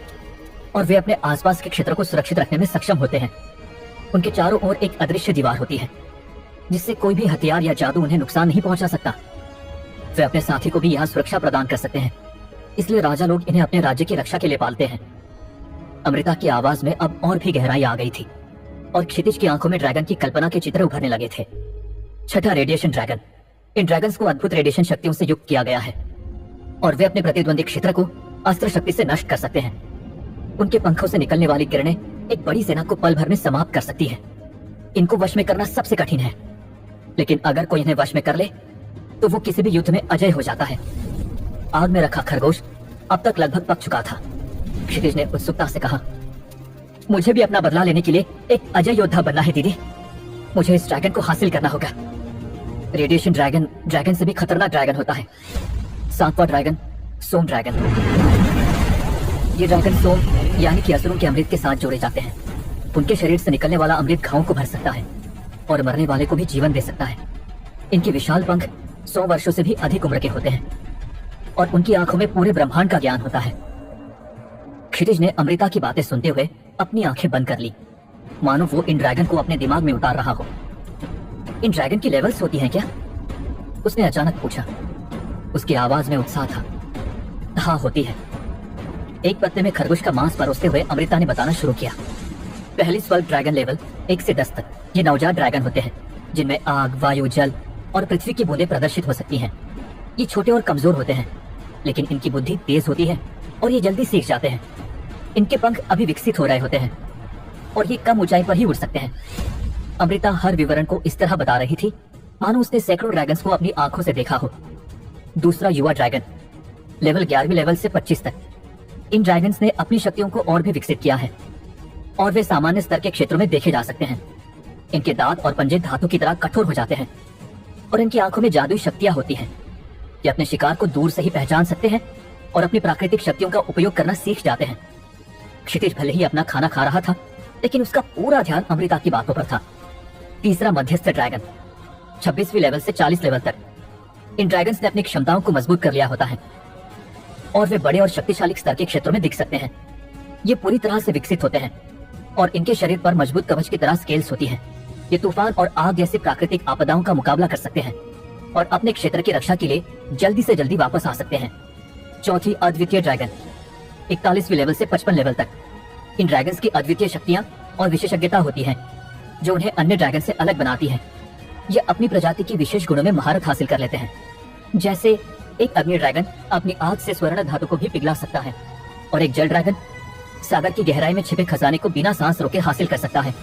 और वे अपने आसपास के क्षेत्र को सुरक्षित रखने में सक्षम होते हैं। उनके चारों ओर एक अदृश्य दीवार होती है जिससे कोई भी हथियार या जादू उन्हें नुकसान नहीं पहुंचा सकता। वे अपने साथी को भी यहाँ सुरक्षा प्रदान कर सकते हैं, इसलिए राजा लोग इन्हें अपने राज्य की रक्षा के लिए पालते हैं। अमृता की आवाज में अब और भी गहराई आ गई थी और क्षितिज की आंखों में ड्रैगन की कल्पना के चित्र उभरने लगे थे। छठा, रेडिएशन ड्रैगन। इन ड्रैगन्स को अद्भुत रेडिएशन शक्तियों से युक्त किया गया है और वे अपने प्रतिद्वंदी क्षेत्र को अस्त्र शक्ति से नष्ट कर सकते हैं। उनके पंखों से निकलने वाली किरणें एक बड़ी सेना को पल भर में समाप्त कर सकती है। इनको वश में करना सबसे कठिन है, लेकिन अगर कोई इन्हें वश में कर ले तो वो किसी भी युद्ध में अजय हो जाता है। आग में रखा खरगोश अब तक लगभग पक चुका था। क्षितिज ने उत्सुकता से कहा, मुझे भी अपना बदला लेने के लिए एक अजय योद्धा बनना है दीदी। मुझे इस ड्रैगन को हासिल करना होगा। रेडिएशन ड्रैगन ड्रैगन से भी खतरनाक ड्रैगन होता है। सातवां ड्रैगन, सोम ड्रैगन। ये ड्रैगन सोम यानी कि असुरों के अमृत के साथ जोड़े जाते हैं। उनके शरीर से निकलने वाला अमृत घावों को भर सकता है और मरने वाले को भी जीवन दे सकता है। इनके विशाल पंख 100 वर्षों से भी अधिक उम्र के होते हैं और उनकी आंखों में पूरे ब्रह्मांड का ज्ञान होता है। क्षितिज ने अमृता की बातें सुनते हुए अपनी आंखें बंद कर ली, मानो वो इन ड्रैगन को अपने दिमाग में उतार रहा हो। इन ड्रैगन की लेवल्स होती हैं क्या? उसने अचानक पूछा। उसकी आवाज में उत्साह था। हाँ, होती है। एक पत्ते में खरगोश का मांस परोसते हुए अमृता ने बताना शुरू किया। पहली स्वर्ग ड्रैगन लेवल 1 से 10 तक ये नवजात ड्रैगन होते हैं जिनमें आग, वायु, जल और पृथ्वी की बूंदें प्रदर्शित हो सकती हैं। ये छोटे और कमजोर होते हैं, लेकिन इनकी बुद्धि तेज होती है और ये जल्दी सीख जाते हैं। इनके पंख अभी विकसित हो रहे होते हैं और ये कम ऊंचाई पर ही उड़ सकते हैं। अमृता हर विवरण को इस तरह बता रही थी मानो उसने सैकड़ों ड्रैगन्स को अपनी आंखों से देखा हो। दूसरा, युवा ड्रैगन। लेवल 11वीं लेवल से 25 तक इन ड्रैगन्स ने अपनी शक्तियों को और भी विकसित किया है और वे सामान्य स्तर के क्षेत्रों में देखे जा सकते हैं। इनके दांत और पंजे धातु की तरह कठोर हो जाते हैं और इनकी आंखों में जादुई शक्तियां होती हैं। ये अपने शिकार को दूर से ही पहचान सकते हैं और अपनी प्राकृतिक शक्तियों का उपयोग करना सीख जाते हैं। क्षितिज भले ही अपना खाना खा रहा था, लेकिन उसका पूरा ध्यान अमृता की बातों पर था। तीसरा, मध्यस्थ ड्रैगन। 26वीं लेवल से 40 लेवल तक इन ड्रैगन्स ने अपनी क्षमताओं को मजबूत कर लिया होता है और वे बड़े और शक्तिशाली स्तर के क्षेत्रों में दिख सकते हैं। ये पूरी तरह से विकसित होते हैं और इनके शरीर पर मजबूत कवच की तरह स्केल्स होती हैं। ये तूफान और आग जैसी प्राकृतिक आपदाओं का मुकाबला कर सकते हैं और अपने क्षेत्र की रक्षा के लिए जल्दी से जल्दी वापस आ सकते हैं। चौथी, अद्वितीय ड्रैगन। 41वीं लेवल से 55 लेवल तक इन ड्रैगन्स की अद्वितीय शक्तियां और विशेषज्ञता होती है जो उन्हें अन्य ड्रैगन से अलग बनाती है। ये अपनी प्रजाति की विशेष गुणों में महारत हासिल कर लेते हैं। जैसे एक अग्नि ड्रैगन अपनी आग से स्वर्ण धातु को भी पिघला सकता है और एक जल ड्रैगन सागर की गहराई में छिपे खजाने को बिना सांस रोके हासिल कर सकता है।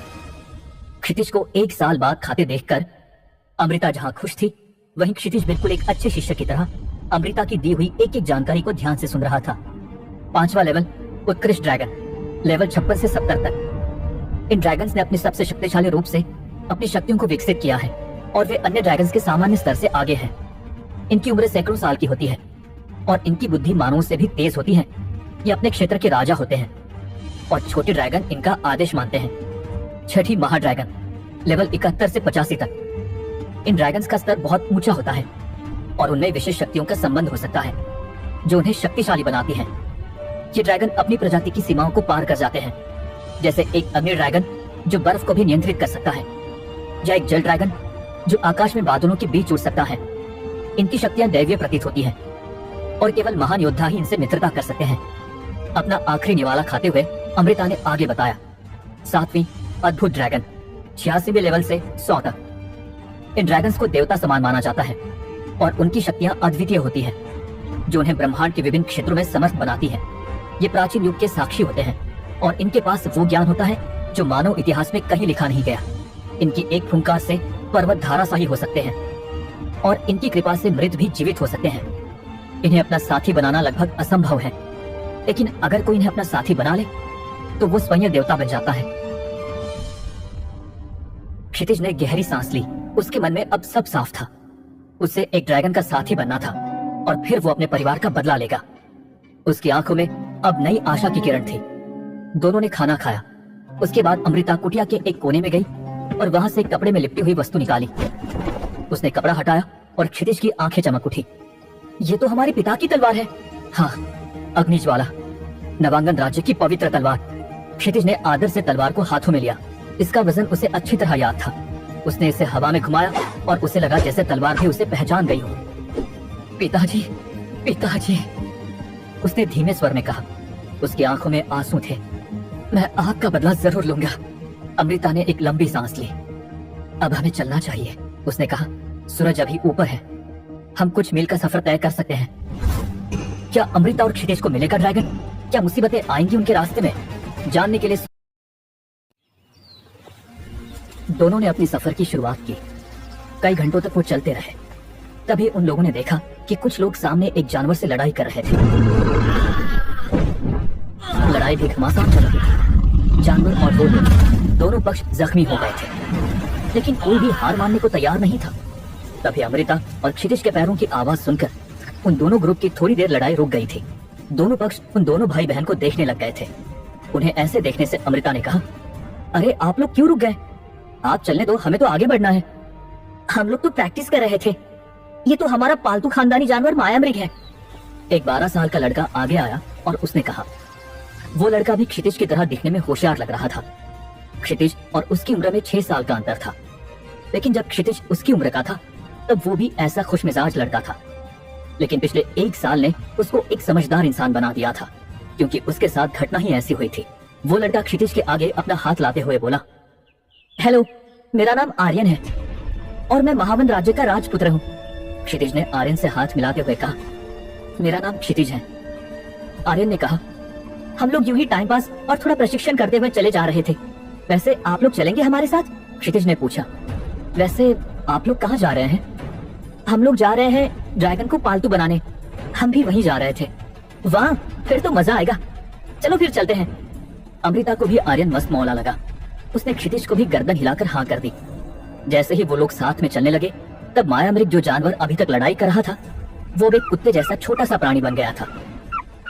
क्षितिज को 1 साल बाद खाते देखकर अमृता जहां खुश थी, वहीं क्षितिज बिल्कुल एक अच्छे शिष्य की तरह अमृता की दी हुई एक एक जानकारी को ध्यान से सुन रहा था। 5वां लेवल, उत्कृष्ट ड्रैगन। लेवल 56 से 70 तक इन ड्रैगन्स ने अपने सबसे शक्तिशाली रूप से अपनी शक्तियों को विकसित किया है और वे अन्य ड्रैगन्स के सामान्य स्तर से आगे हैं। इनकी उम्र सैकड़ों साल की होती है और इनकी बुद्धि मानवों से भी तेज होती है। ये अपने क्षेत्र के राजा होते हैं और छोटे ड्रैगन इनका आदेश मानते हैं। छठी, महाड्रैगन। लेवल 71 से 85 तक इन ड्रैगन्स का स्तर बहुत ऊंचा होता है और उनमें विशेष शक्तियों का संबंध हो सकता है जो उन्हें शक्तिशाली बनाती है। ये ड्रैगन अपनी प्रजाति की सीमाओं को पार कर जाते हैं, जैसे एक अग्नि ड्रैगन जो बर्फ को भी नियंत्रित कर सकता है, या एक जल ड्रैगन जो आकाश में बादलों के बीच उड़ सकता है। इनकी शक्तियां दैवीय प्रतीत होती हैं और केवल महान योद्धा ही इनसे मित्रता कर सकते हैं। अपना आखिरी निवाला खाते हुए अमृता ने आगे बताया, 7वीं अद्भुत ड्रैगन 86वें लेवल से 100 तक। इन ड्रैगन्स को देवता समान माना जाता है और उनकी शक्तियां अद्वितीय होती हैं, जो उन्हें ब्रह्मांड के विभिन्न क्षेत्रों में समर्थ बनाती है। ये प्राचीन युग के साक्षी होते हैं और इनके पास वो ज्ञान होता है जो मानव इतिहास में कहीं लिखा नहीं गया। इनकी एक फुंकार से पर्वत धाराशाही हो सकते हैं और इनकी कृपा से मृत भी जीवित हो सकते हैं। इन्हें अपना साथी बनाना लगभग असंभव है, लेकिन अगर कोई इन्हें अपना साथी बना ले तो वो स्वयं देवता बन जाता है। क्षितिज ने गहरी सांस ली। उसके मन में अब सब साफ था। उसे एक ड्रैगन का साथी बनना था और फिर वो अपने परिवार का बदला लेगा। उसकी आंखों में अब नई आशा की किरण थी। दोनों ने खाना खाया। उसके बाद अमृता कुटिया के एक कोने में गई और वहां से एक कपड़े में लिपटी हुई वस्तु निकाली। उसने कपड़ा हटाया और क्षितिज की आंखें चमक उठी। ये तो हमारे पिता की तलवार है। हाँ, अग्निज्वाला, नवांगन राज्य की पवित्र तलवार। क्षितिज ने आदर से तलवार को हाथों में लिया। इसका वजन उसे अच्छी तरह याद था। उसने इसे हवा में घुमाया और उसे लगा जैसे तलवार भी उसे पहचान गई हो। पिताजी, पिताजी, उसने धीमे स्वर में कहा। उसकी आंखों में आंसू थे। मैं आपका बदला जरूर लूंगा। अमृता ने एक लंबी सांस ली। अब हमें चलना चाहिए, उसने कहा। सूरज अभी ऊपर है, हम कुछ मील का सफर तय कर सकते हैं। क्या अमृता और क्षितिज को मिलेगा ड्रैगन? क्या मुसीबतें आएंगी उनके रास्ते में? जानने के लिए दोनों ने अपनी सफर की शुरुआत की। कई घंटों तक वो चलते रहे। तभी उन लोगों ने देखा कि कुछ लोग सामने एक जानवर से लड़ाई कर रहे थे। लड़ाई भी घमासान चल रही थी। जानवर और वो लोग, दोनों पक्ष जख्मी हो गए थे, लेकिन कोई भी हार मानने को तैयार नहीं था। तभी अमृता और क्षितिज के पैरों की आवाज सुनकर उन दोनों ग्रुप की थोड़ी देर लड़ाई रुक गई थी। दोनों पक्ष उन दोनों भाई बहन को देखने लग गए थे। उन्हें ऐसे देखने से अमृता ने कहा, अरे आप लोग क्यों रुक गए? आप चलने दो, हमें तो आगे बढ़ना है। हम लोग तो प्रैक्टिस कर रहे थे। ये तो हमारा पालतू खानदानी जानवर मायामृग है। एक 12 साल का लड़का आगे आया और उसने कहा। वो लड़का भी क्षितिज की तरह दिखने में होशियार लग रहा था। क्षितिज और उसकी उम्र में 6 साल का अंतर था, लेकिन जब क्षितिज उसकी उम्र का था तब वो भी ऐसा खुशमिजाज लड़का था। लेकिन पिछले 1 साल ने उसको एक समझदार इंसान बना दिया था, क्योंकि उसके साथ घटना ही ऐसी हुई थी। वो लड़का क्षितिज के आगे अपना हाथ लाते हुए बोला, हेलो, मेरा नाम आर्यन है और मैं महावन राज्य का राजपुत्र हूँ। क्षितिज ने आर्यन से हाथ मिलाते हुए कहा, मेरा नाम क्षितिज है। आर्यन ने कहा, हम लोग यूं ही टाइम पास और थोड़ा प्रशिक्षण करते हुए चले जा रहे थे। वैसे आप लोग चलेंगे हमारे साथ? क्षितिज ने पूछा। वैसे आप लोग कहाँ जा रहे हैं? हम लोग जा रहे हैं ड्रैगन को पालतू बनाने। हम भी वहीं जा रहे थे। वाह, फिर तो मजा आएगा। चलो फिर चलते हैं। अमृता को भी आर्यन मस्त मौला लगा। उसने क्षितिज को भी गर्दन हिलाकर हाँ कर दी। जैसे ही वो लोग साथ में चलने लगे, तब मायामृग, जो जानवर अभी तक लड़ाई कर रहा था, वो एक कुत्ते जैसा छोटा सा प्राणी बन गया था।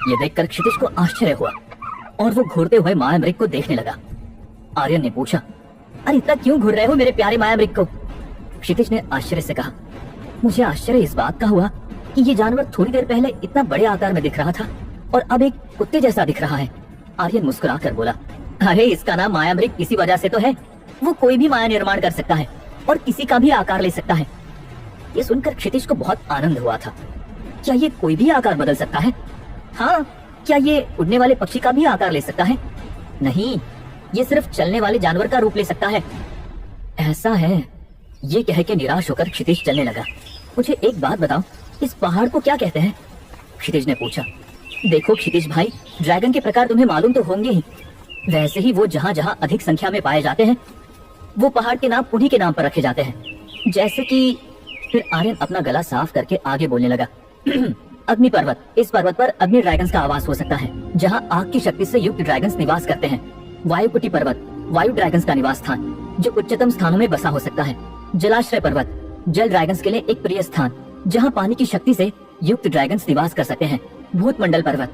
ये देखकर क्षितिज को आश्चर्य हुआ और वो घूरते हुए मायामृग को देखने लगा। आर्यन ने पूछा, अरे इतना क्यों घूर रहे हो मेरे प्यारे मायामृग को? क्षितिज ने आश्चर्य से कहा, मुझे आश्चर्य इस बात का हुआ कि ये जानवर थोड़ी देर पहले इतना बड़े आकार में दिख रहा था और अब एक कुत्ते जैसा दिख रहा है। आर्यन मुस्कुरा कर बोला, अरे इसका नाम मायामृग इसी वजह से तो है। वो कोई भी माया निर्माण कर सकता है और किसी का भी आकार ले सकता है। ये सुनकर क्षितिज को बहुत आनंद हुआ था। क्या ये कोई भी आकार बदल सकता है? हाँ, क्या ये उड़ने वाले पक्षी का भी आकार ले सकता है? नहीं, ये सिर्फ चलने वाले जानवर का रूप ले सकता है। ऐसा है, ये कह के निराश होकर क्षितिज चलने लगा। मुझे एक बात बताओ, इस पहाड़ को क्या कहते हैं? क्षितिज ने पूछा। देखो क्षितिज भाई, ड्रैगन के प्रकार तुम्हें मालूम तो होंगे ही। वैसे ही वो जहाँ जहाँ अधिक संख्या में पाए जाते हैं, वो पहाड़ के नाम उन्हीं के नाम पर रखे जाते हैं। जैसे कि, फिर आर्यन अपना गला साफ करके आगे बोलने लगा। अग्नि पर्वत, इस पर्वत पर अग्नि ड्रैगन्स का आवास हो सकता है, जहाँ आग की शक्ति से युक्त ड्रैगन्स निवास करते हैं। वायुकुटी पर्वत, वायु ड्रैगन्स का निवास स्थान, जो उच्चतम स्थानों में बसा हो सकता है। जलाश्रय पर्वत, जल ड्रैगन्स के लिए एक प्रिय स्थान, जहाँ पानी की शक्ति से युक्त ड्रैगन्स निवास कर सकते हैं। भूतमंडल पर्वत,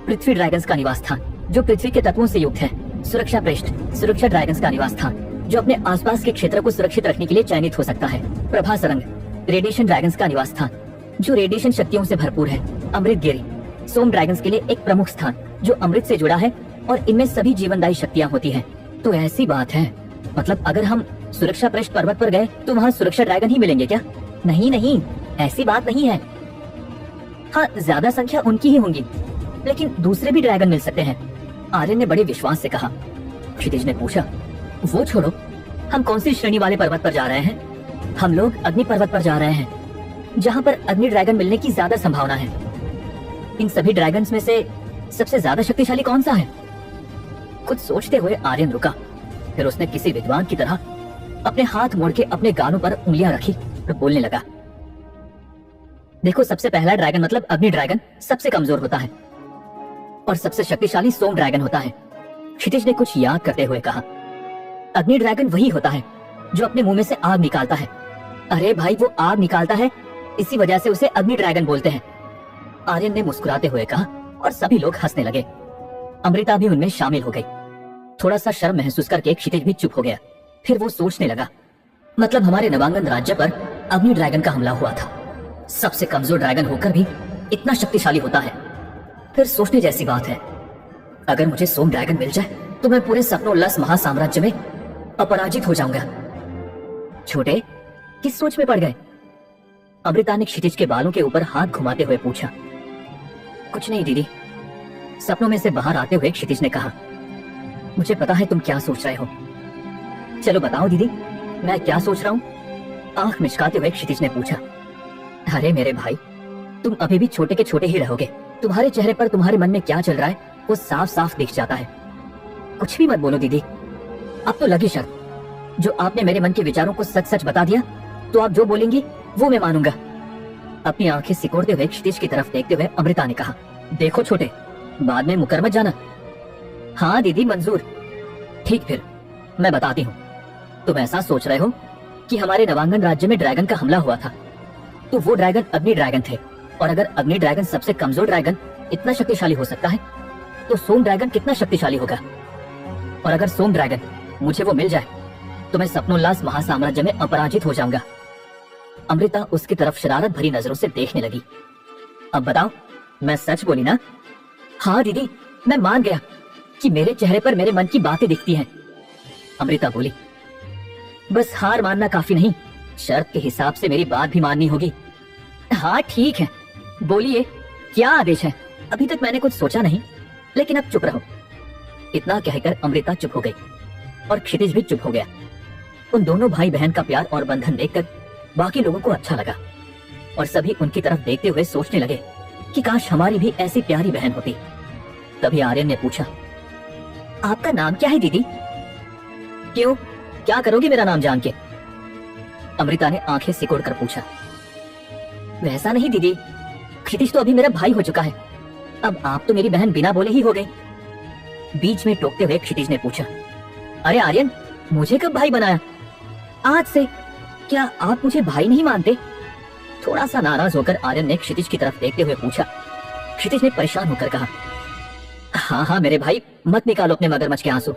पृथ्वी ड्रैगन्स का निवास स्थान, जो पृथ्वी के तत्वों से युक्त है। सुरक्षा पृष्ठ, सुरक्षा ड्रैगन्स का निवास स्थान, जो अपने आसपास के क्षेत्र को सुरक्षित रखने के लिए चयनित हो सकता है। प्रभा सरंग, रेडिएशन ड्रैगन्स का निवास स्थान जो रेडिएशन शक्तियों से भरपूर है। अमृत गिरी, सोम ड्रैगन्स के लिए एक प्रमुख स्थान जो अमृत से जुड़ा है और इनमें सभी जीवनदायी शक्तियाँ होती हैं। तो ऐसी बात है, मतलब अगर हम सुरक्षा पृष्ठ पर्वत पर गए तो वहाँ सुरक्षा ड्रैगन ही मिलेंगे क्या? नहीं नहीं, ऐसी बात नहीं है। हाँ, ज्यादा संख्या उनकी ही होंगी, लेकिन दूसरे भी ड्रैगन मिल सकते हैं, आर्यन ने बड़े विश्वास से कहा। क्षितिज ने पूछा, वो छोड़ो, हम कौन सी श्रेणी वाले पर्वत पर जा रहे हैं? हम लोग अग्नि पर्वत पर जा रहे हैं, जहाँ पर अग्नि ड्रैगन मिलने की ज्यादा संभावना है। इन सभी ड्रैगन्स में से सबसे ज्यादा शक्तिशाली कौन सा है? कुछ सोचते हुए आर्यन रुका, फिर उसने किसी विद्वान की तरह अपने हाथ मोड़ के अपने गालों पर उंगलियां रखी और बोलने लगा। देखो, सबसे पहला ड्रैगन मतलब अग्नि ड्रैगन सबसे कमजोर होता है और सबसे शक्तिशाली सोम ड्रैगन होता है। क्षितिज ने कुछ याद करते हुए कहा। अग्नि ड्रैगन वही होता है जो अपने मुंह में से आग निकालता है। अरे भाई, वो आग निकालता है, इसी वजह से उसे अग्नि ड्रैगन बोलते हैं, आर्यन ने मुस्कुराते हुए कहा और सभी लोग हंसने लगे। अमृता भी उनमें शामिल हो गई। थोड़ा सा शर्म महसूस करके क्षितिज भी चुप हो गया। फिर वो सोचने लगा, मतलब हमारे नवांगन राज्य पर अग्नि ड्रैगन का हमला हुआ था, सबसे कमजोर ड्रैगन होकर भी इतना शक्तिशाली होता है। फिर सोचने जैसी बात है, अगर मुझे सोम ड्रैगन मिल जाए तो मैं पूरे सपनोल्लास महासाम्राज्य में अपराजित हो जाऊंगा। छोटे, किस सोच में पड़ गए? अमृता ने क्षितिज के बालों के ऊपर हाथ घुमाते हुए पूछा। कुछ नहीं दीदी, सपनों में से बाहर आते हुए क्षितिज ने कहा। मुझे पता है तुम क्या सोच रहे हो। चलो बताओ दीदी, मैं क्या सोच रहा हूँ? आंख मिचकाते हुए क्षितिज ने पूछा। अरे मेरे भाई, तुम अभी भी छोटे के छोटे ही रहोगे। तुम्हारे चेहरे पर तुम्हारे मन में क्या चल रहा है वो साफ साफ दिख जाता है। कुछ भी मत बोलो दीदी, अब तो लगी शर्त। जो आपने मेरे मन के विचारों को सच सच बता दिया तो आप जो बोलेंगी वो मैं मानूंगा। अपनी आंखें सिकोड़ते हुए क्षितिज की तरफ देखते हुए अमृता ने कहा। देखो छोटे, बाद में मुकर मत जाना। हाँ दीदी, मंजूर। ठीक, फिर मैं बताती हूँ। तुम ऐसा सोच रहे हो कि हमारे नवांगन राज्य में ड्रैगन का हमला हुआ था, तो वो ड्रैगन अग्नि ड्रैगन थे, और अगर अग्नि ड्रैगन सबसे कमजोर ड्रैगन इतना शक्तिशाली हो सकता है तो सोम ड्रैगन कितना शक्तिशाली होगा? और अगर सोम ड्रैगन मुझे वो मिल जाए तो मैं सपनोल्लास महासाम्राज्य में अपराजित हो जाऊंगा। अमृता उसकी तरफ शरारत भरी नजरों से देखने लगी। अब बताओ, मैं सच बोली ना? हाँ दीदी, मैं मान गया कि मेरे चेहरे पर मेरे मन की बातें दिखती हैं। अमृता बोली। बस हार मानना काफी नहीं, शर्त के हिसाब से मेरी बात भी माननी होगी। हाँ ठीक है, बोलिए, क्या आदेश है? अभी तक मैंने कुछ सोचा नहीं, लेकिन अब चुप रहो। इतना कहकर अमृता चुप हो गई और क्षितिज भी चुप हो गया। उन दोनों भाई बहन का प्यार और बंधन देखकर बाकी लोगों को अच्छा लगा और सभी उनकी तरफ देखते हुए सोचने लगे कि काश हमारी भी ऐसी प्यारी बहन होती। तभी आर्यन ने पूछा, आपका नाम क्या है दीदी? क्यों, क्या करोगी मेरा नाम जान के? अमृता ने आंखें सिकोड़ कर पूछा। वैसा नहीं दीदी, क्षितिज तो अभी मेरा भाई हो चुका है, अब आप तो मेरी बहन बिना बोले ही हो गई। बीच में टोकते हुए क्षितिज ने पूछा। अरे आर्यन, मुझे कब भाई बनाया? आज से क्या आप मुझे भाई नहीं मानते? थोड़ा सा नाराज होकर आर्यन ने क्षितिज की तरफ देखते हुए पूछा। क्षितिज ने परेशान होकर कहा, हाँ हाँ मेरे भाई, मत निकालो अपने मगरमच्छ के आंसू,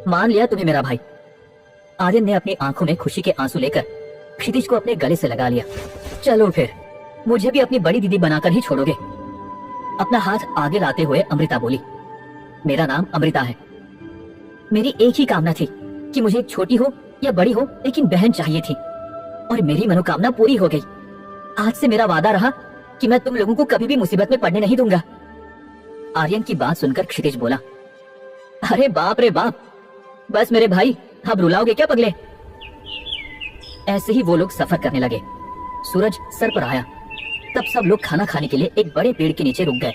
मान लिया तुम्हें मेरा भाई। आर्यन ने अपनी आंखों में खुशी के आंसू लेकर क्षितिज को अपने गले से लगा लिया। चलो फिर, मुझे भी अपनी बड़ी दीदी बनाकर ही छोड़ोगे? अपना हाथ आगे लाते हुए अमृता बोली। मेरा नाम अमृता है। मेरी एक ही कामना थी कि मुझे छोटी हो या बड़ी हो, लेकिन बहन चाहिए थी, और मेरी मनोकामना पूरी हो गई। आज से मेरा वादा रहा कि मैं तुम लोगों को कभी भी मुसीबत में पड़ने नहीं दूंगा। आर्यन की बात सुनकर क्षितिज बोला। अरे बाप रे बाप, बस मेरे भाई, अब रुलाओगे क्या पगले? ऐसे ही वो लोग सफर करने लगे। सूरज सर पर आया तब सब लोग खाना खाने के लिए एक बड़े पेड़ के नीचे रुक गए,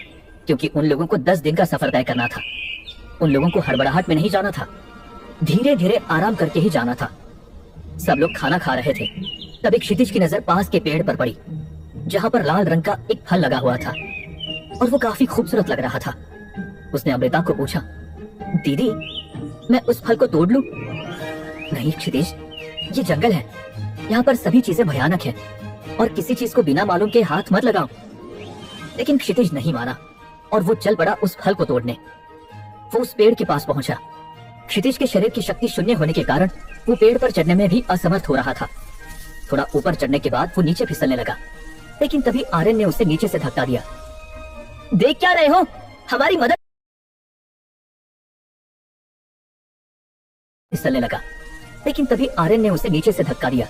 क्योंकि उन लोगों को 10 दिन का सफर तय करना था। उन लोगों को हड़बड़ाहट में नहीं जाना था, धीरे धीरे आराम करके ही जाना था। सब लोग खाना खा रहे थे, तभी क्षितिज की नजर पास के पेड़ पर पड़ी, जहाँ पर लाल रंग का एक फल लगा हुआ था और वो काफी खूबसूरत लग रहा था। उसने अमृता को पूछा, दीदी मैं उस फल को तोड़ लूं? नहीं क्षितिज, ये जंगल है, यहाँ पर सभी चीजें भयानक है, और किसी चीज को बिना मालूम के हाथ मत लगाओ। लेकिन क्षितिज नहीं माना और वो चल पड़ा उस फल को तोड़ने। वो उस पेड़ के पास पहुंचा। क्षितिज के शरीर की शक्ति शून्य होने के कारण वो पेड़ पर चढ़ने में भी असमर्थ हो रहा था। थोड़ा ऊपर चढ़ने के बाद वो नीचे फिसलने लगा, लेकिन तभी आर्यन ने उसे नीचे से धक्का दिया। देख क्या रहे हो, हमारी मदद। फिसलने लगा, लेकिन तभी आर्यन ने उसे नीचे से धक्का दिया।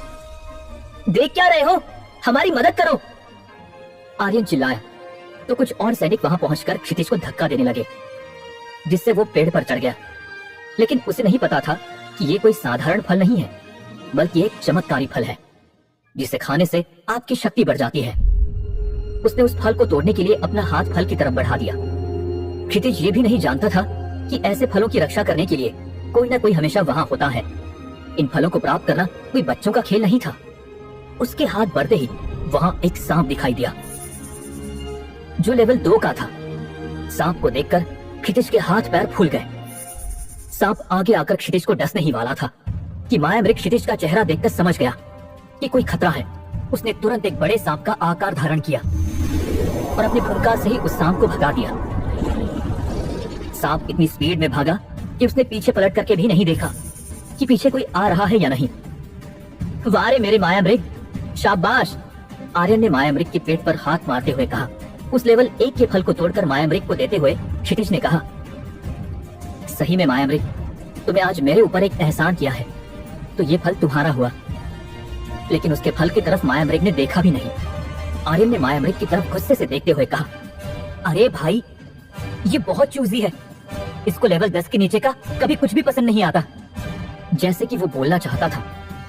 देख क्या रहे हो, हमारी मदद करो। आर्यन चिल्लाया तो कुछ और सैनिक वहां पहुंचकर क्षितिज को धक्का देने लगे, जिससे वो पेड़ पर चढ़ गया। लेकिन उसे नहीं पता था कि ये कोई साधारण फल नहीं है, बल्कि एक चमत्कारी फल है जिसे खाने से आपकी शक्ति बढ़ जाती है। उसने उस फल को तोड़ने के लिए अपना हाथ फल की तरफ बढ़ा दिया। क्षितिज ये भी नहीं जानता था कि ऐसे फलों की रक्षा करने के लिए कोई ना कोई हमेशा वहां होता है। इन फलों को प्राप्त करना कोई बच्चों का खेल नहीं था। उसके हाथ बढ़ते ही वहां एक सांप दिखाई दिया जो लेवल 2 का था। सांप को देखकर क्षितिज के हाथ पैर फूल गए। सांप आगे आकर क्षितिज को डसने ही वाला था कि मायामृग क्षितिज का चेहरा देखकर समझ गया कि कोई खतरा है। उसने तुरंत एक बड़े सांप का आकार धारण किया और अपनी फुंकार से ही उस सांप को भगा दिया। सांप इतनी स्पीड में भागा कि उसने पीछे पलट करके भी नहीं देखा कि पीछे कोई आ रहा है या नहीं। वाह रे मेरे मायामृग, शाबाश। आर्यन ने मायामृग के पेट पर हाथ मारते हुए कहा। उस लेवल 1 के फल को तोड़कर मायामृग को देते हुए क्षितिज ने कहा, सही में मायामृग, तुमने आज मेरे ऊपर एक एहसान किया है, तो ये फल तुम्हारा हुआ। लेकिन उसके फल की तरफ मायामृग ने देखा भी नहीं। आर्यन ने मायामृग की तरफ गुस्से से देखते हुए कहा, अरे भाई, ये बहुत चूजी है। इसको लेवल 10 के नीचे का कभी कुछ भी पसंद नहीं आता। जैसे कि वो बोलना चाहता था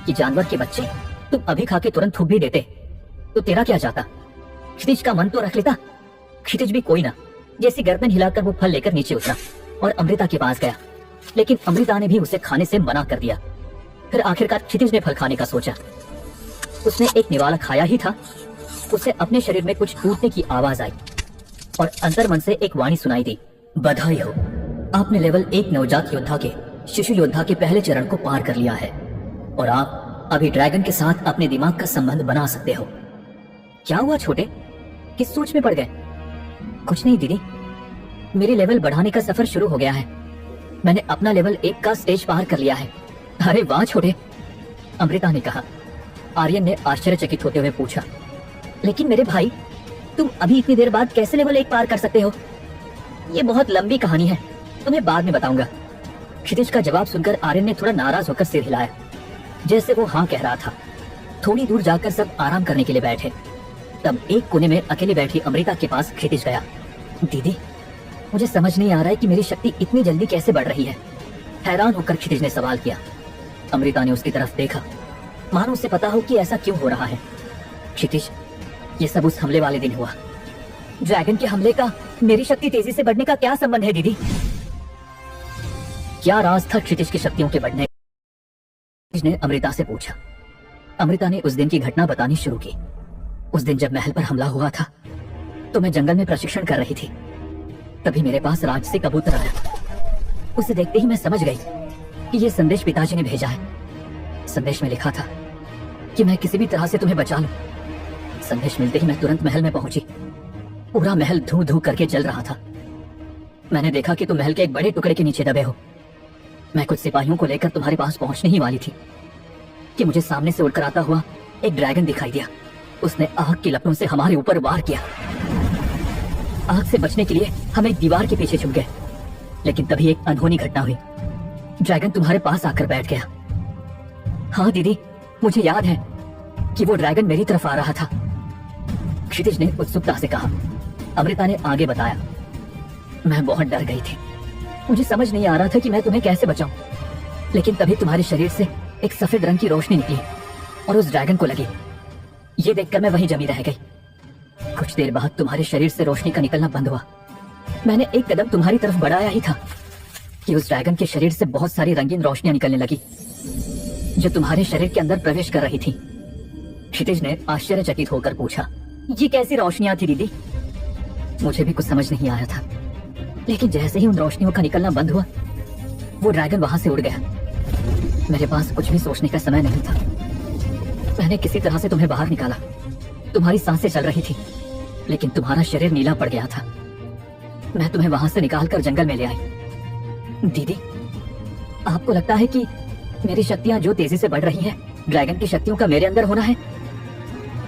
कि जानवर के बच्चे तुम अभी खा के तुरंत थूक भी देते तो तेरा क्या जाता। क्षितिज का मन तो रख लेता। क्षितिज भी कोई ना, जैसी गर्दन हिलाकर वो फल लेकर नीचे उतरा और अमृता के पास गया। लेकिन अमृता ने भी उसे खाने से मना कर दिया। फिर आखिरकार क्षितिज ने फल खाने का सोचा। उसने एक निवाला खाया ही था, उसे अपने शरीर में कुछ टूटने की आवाज आई और अंतर्मन से एक वाणी सुनाई दी, बधाई हो, आपने लेवल 1 नवजात योद्धा के शिशु योद्धा के पहले चरण को पार कर लिया है और आप अभी ड्रैगन के साथ अपने दिमाग का संबंध बना सकते हो। क्या हुआ छोटे, किस सोच में पड़ गए? कुछ नहीं दीदी, मेरे लेवल बढ़ाने का सफर शुरू हो गया है। मैंने अपना लेवल 1 का स्टेज पार कर लिया है। अरे वाह छोटे, अमृता ने कहा। आर्यन ने आश्चर्यचकित होते हुए पूछा, लेकिन मेरे भाई, तुम अभी इतनी देर बाद कैसे लेवल 1 पार कर सकते हो? ये बहुत लंबी कहानी है, तुम्हें बाद में बताऊंगा। क्षितिज का जवाब सुनकर आर्यन ने थोड़ा नाराज होकर सिर हिलाया, जैसे वो हाँ कह रहा था। थोड़ी दूर जाकर सब आराम करने के लिए बैठे। तब एक कोने में अकेली बैठी अमृता के पास क्षितिज गया। दीदी, मुझे समझ नहीं आ रहा है कि मेरी शक्ति इतनी जल्दी कैसे बढ़ रही है। हैरान होकर क्षितिज ने सवाल किया। अमृता ने उसकी तरफ देखा, मानो उसे पता हो कि ऐसा क्यों हो रहा है। क्षितिज, ये सब उस हमले वाले दिन हुआ। ड्रैगन के हमले का मेरी शक्ति तेजी से बढ़ने का क्या संबंध है दीदी? क्या राज था क्षितिज की शक्तियों के बढ़ने? क्षितिज ने अमृता से पूछा। अमृता ने उस दिन की घटना बतानी शुरू की। उस दिन जब महल पर हमला हुआ था तो मैं जंगल में प्रशिक्षण कर रही थी। तभी मेरे पास राज से कबूतर आया। उसे देखते ही मैं समझ गई कि ये संदेश पिताजी ने भेजा है। संदेश में लिखा था कि मैं किसी भी तरह से तुम्हें बचा लूं। संदेश मिलते ही मैं तुरंत महल में पहुंची। पूरा महल धू धू करके जल रहा था। मैंने देखा कि तुम महल के एक बड़े टुकड़े के नीचे दबे हो। मैं कुछ सिपाहियों को लेकर तुम्हारे पास पहुंचने ही वाली थी कि मुझे सामने से उड़कर आता हुआ एक ड्रैगन दिखाई दिया। उसने आग की लपटों से हमारे ऊपर वार किया। आग से बचने के लिए हम एक दीवार के पीछे छुप गए, लेकिन तभी एक अनहोनी घटना हुई। ड्रैगन तुम्हारे पास आकर बैठ गया। हाँ दीदी, मुझे याद है कि वो ड्रैगन मेरी तरफ आ रहा था। क्षितिज ने उत्सुकता से कहा। अमृता ने आगे बताया, मैं बहुत डर गई थी। मुझे समझ नहीं आ रहा था कि मैं तुम्हें कैसे बचाऊं। लेकिन तभी तुम्हारे शरीर से एक सफेद रंग की रोशनी निकली और उस ड्रैगन को लगी। ये देखकर मैं वहीं जमी रह गई। कुछ देर बाद तुम्हारे शरीर से रोशनी का निकलना बंद हुआ। मैंने एक कदम तुम्हारी तरफ बढ़ाया ही था कि उस ड्रैगन के शरीर से बहुत सारी रंगीन रोशनियां निकलने लगी जो तुम्हारे शरीर के अंदर प्रवेश कर रही थी। क्षितिज ने आश्चर्यचकित होकर पूछा, ये कैसी रोशनियां थी दीदी? मुझे भी कुछ समझ नहीं आया था, लेकिन जैसे ही उन रोशनियों का निकलना बंद हुआ, वो ड्रैगन वहां से उड़ गया। मेरे पास कुछ भी सोचने का समय नहीं था। मैंने किसी तरह से तुम्हें बाहर निकाला। तुम्हारी सांसें चल रही थी, लेकिन तुम्हारा शरीर नीला पड़ गया था। मैं तुम्हें वहां से निकालकर जंगल में ले आई। दीदी, आपको लगता है कि मेरी शक्तियां जो तेजी से बढ़ रही हैं, ड्रैगन की शक्तियों का मेरे अंदर होना है।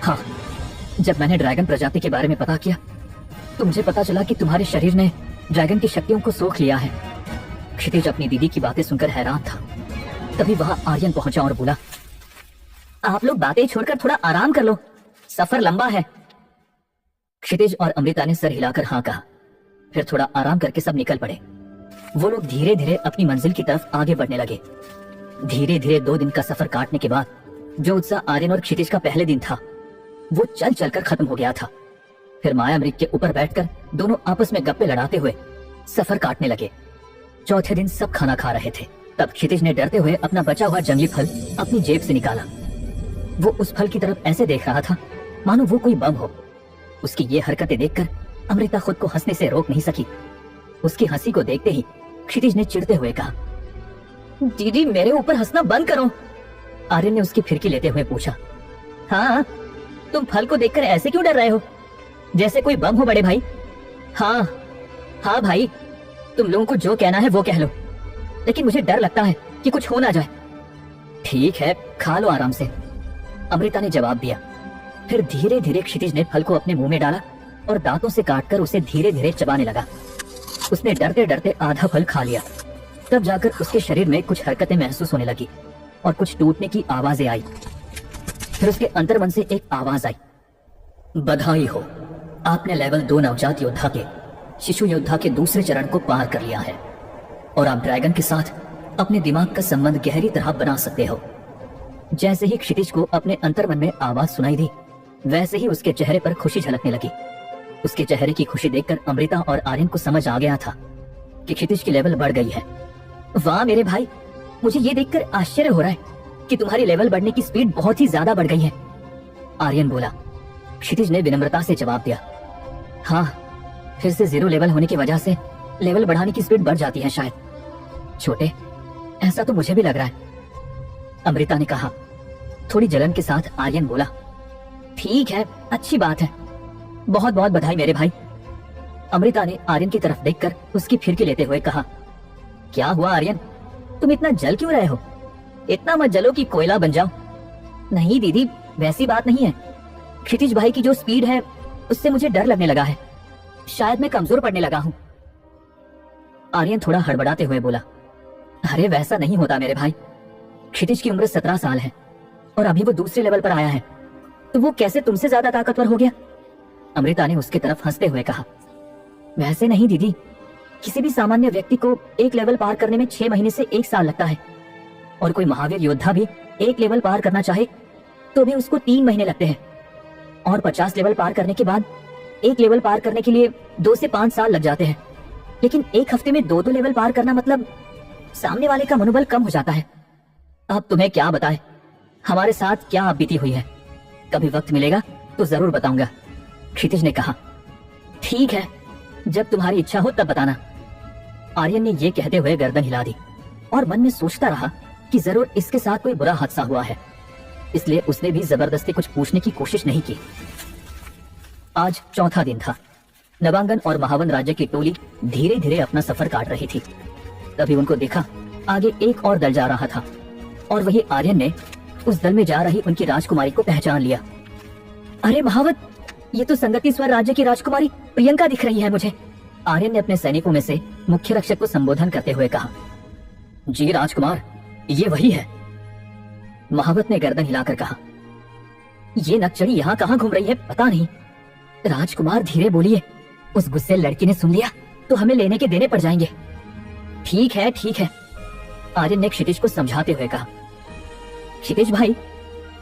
हाँ, जब मैंने ड्रैगन प्रजाति के बारे में पता किया तो मुझे पता चला कि तुम्हारे शरीर ने ड्रैगन की शक्तियों को सोख लिया है। क्षितिज अपनी दीदी की बातें सुनकर हैरान था। तभी वहां आर्यन पहुंचा और बोला, आप लोग बातें छोड़कर थोड़ा आराम कर लो, सफर लंबा है। क्षितिज और अमृता ने सर हिलाकर हाँ कहा। फिर थोड़ा आराम करके सब निकल पड़े। वो लोग धीरे धीरे अपनी मंजिल की तरफ आगे बढ़ने लगे। धीरे धीरे 2 दिन का सफर काटने के बाद जो उत्साह आर्यन और क्षितिज का पहले दिन था वो चल चलकर खत्म हो गया था। फिर माया मृग के ऊपर बैठकर दोनों आपस में गप्पे लड़ाते हुए सफर काटने लगे। चौथे दिन सब खाना खा रहे थे। तब क्षितिज ने डरते हुए अपना बचा हुआ जंगली फल अपनी जेब से निकाला। वो उस फल की तरफ ऐसे देख रहा था मानो वो कोई बम हो। उसकी ये हरकतें देखकर अमृता खुद को हंसने से रोक नहीं सकी। उसकी हंसी को देखते ही क्षितिज ने चिढ़ते हुए कहा, दीदी मेरे ऊपर हंसना बंद करो। आर्यन ने उसकी फिरकी लेते हुए पूछा, हाँ तुम फल को देखकर ऐसे क्यों डर रहे हो, जैसे कोई बम हो बड़े भाई। हाँ हाँ भाई, तुम लोगों को जो कहना है वो कह लो, लेकिन मुझे डर लगता है कि कुछ हो ना जाए। ठीक है, खा लो आराम से, अमृता ने जवाब दिया। फिर धीरे धीरे क्षितिज ने फल को अपने मुंह में डाला और दांतों से काटकर उसे धीरे धीरे चबाने लगा। उसने डरते डरते आधा फल खा लिया। तब जाकर उसके शरीर में कुछ हरकतें महसूस होने लगी और कुछ टूटने की आवाजें आई। फिर उसके अंतर्मन से एक आवाज आई, बधाई हो, आपने लेवल 2 नवजात योद्धा के शिशु योद्धा के दूसरे चरण को पार कर लिया है और आप ड्रैगन के साथ अपने दिमाग का संबंध गहरी तरह बना सकते हो। जैसे ही क्षितिज को अपने अंतर्मन में आवाज सुनाई दी, वैसे ही उसके चेहरे पर खुशी झलकने लगी। उसके चेहरे की खुशी देखकर अमृता और आर्यन को समझ आ गया था कि क्षितिज की लेवल बढ़ गई है। वाह मेरे भाई, मुझे ये देखकर आश्चर्य हो रहा है कि तुम्हारी लेवल बढ़ने की स्पीड बहुत ही ज्यादा बढ़ गई है, आर्यन बोला। क्षितिज ने विनम्रता से जवाब दिया, हाँ, फिर से 0 लेवल होने की वजह से लेवल बढ़ाने की स्पीड बढ़ जाती है शायद। छोटे, ऐसा तो मुझे भी लग रहा है, अमृता ने कहा। थोड़ी जलन के साथ आर्यन बोला, ठीक है, अच्छी बात है, बहुत बहुत बधाई मेरे भाई। अमृता ने आर्यन की तरफ देखकर उसकी फिरकी लेते हुए कहा, क्या हुआ आर्यन, तुम इतना जल क्यों रहे हो? इतना मत जलो कि कोयला बन जाओ। नहीं दीदी, वैसी बात नहीं है, क्षितिज भाई की जो स्पीड है उससे मुझे डर लगने लगा है, शायद मैं कमजोर पड़ने लगा हूं। आर्यन थोड़ा हड़बड़ाते हुए बोला, अरे वैसा नहीं होता मेरे भाई, क्षितिज की उम्र 17 साल है और अभी वो दूसरे लेवल पर आया है, तो वो कैसे तुमसे ज्यादा ताकतवर हो गया? अमृता ने उसकी तरफ हंसते हुए कहा, वैसे नहीं दीदी, किसी भी सामान्य व्यक्ति को एक लेवल पार करने में 6 महीने से 1 साल लगता है और कोई महावीर योद्धा भी एक लेवल पार करना चाहे तो भी उसको 3 महीने लगते हैं और 50 लेवल पार करने के बाद एक लेवल पार करने के लिए 2 से 5 साल लग जाते हैं। लेकिन एक हफ्ते में 2 लेवल पार करना मतलब सामने वाले का मनोबल कम हो जाता है। अब तुम्हें क्या बताएं, हमारे साथ क्या बीती हुई है, कभी वक्त मिलेगा तो जरूर बताऊंगा, क्षितिज ने कहा। ठीक है, जब तुम्हारी इच्छा हो तब बताना, आर्यन ने ये कहते हुए गर्दन हिला दी और मन में सोचता रहा कि जरूर इसके साथ कोई बुरा हादसा हुआ है, इसलिए उसने भी जबरदस्ती कुछ पूछने की कोशिश नहीं की। आज चौथा दिन था। नवांगन और महावन राज्य की टोली धीरे धीरे अपना सफर काट रही थी। तभी उनको देखा आगे एक और दल जा रहा था और वही आर्यन ने उस दल में जा रही उनकी राजकुमारी को पहचान लिया। अरे महावत, ये तो संगति स्वर राज्य की राजकुमारी प्रियंका दिख रही है मुझे, आर्यन ने अपने सैनिकों में से मुख्य रक्षक को संबोधन करते हुए कहा। जी राजकुमार, ये वही है, महावत ने गर्दन हिलाकर कहा। ये नक्चड़ी यहाँ कहाँ घूम रही है पता नहीं। राजकुमार धीरे बोलिए, उस गुस्से लड़की ने सुन लिया तो हमें लेने के देने पड़ जाएंगे। ठीक है ठीक है, आर्यन ने क्षितिज को समझाते हुए कहा। क्षितिज भाई,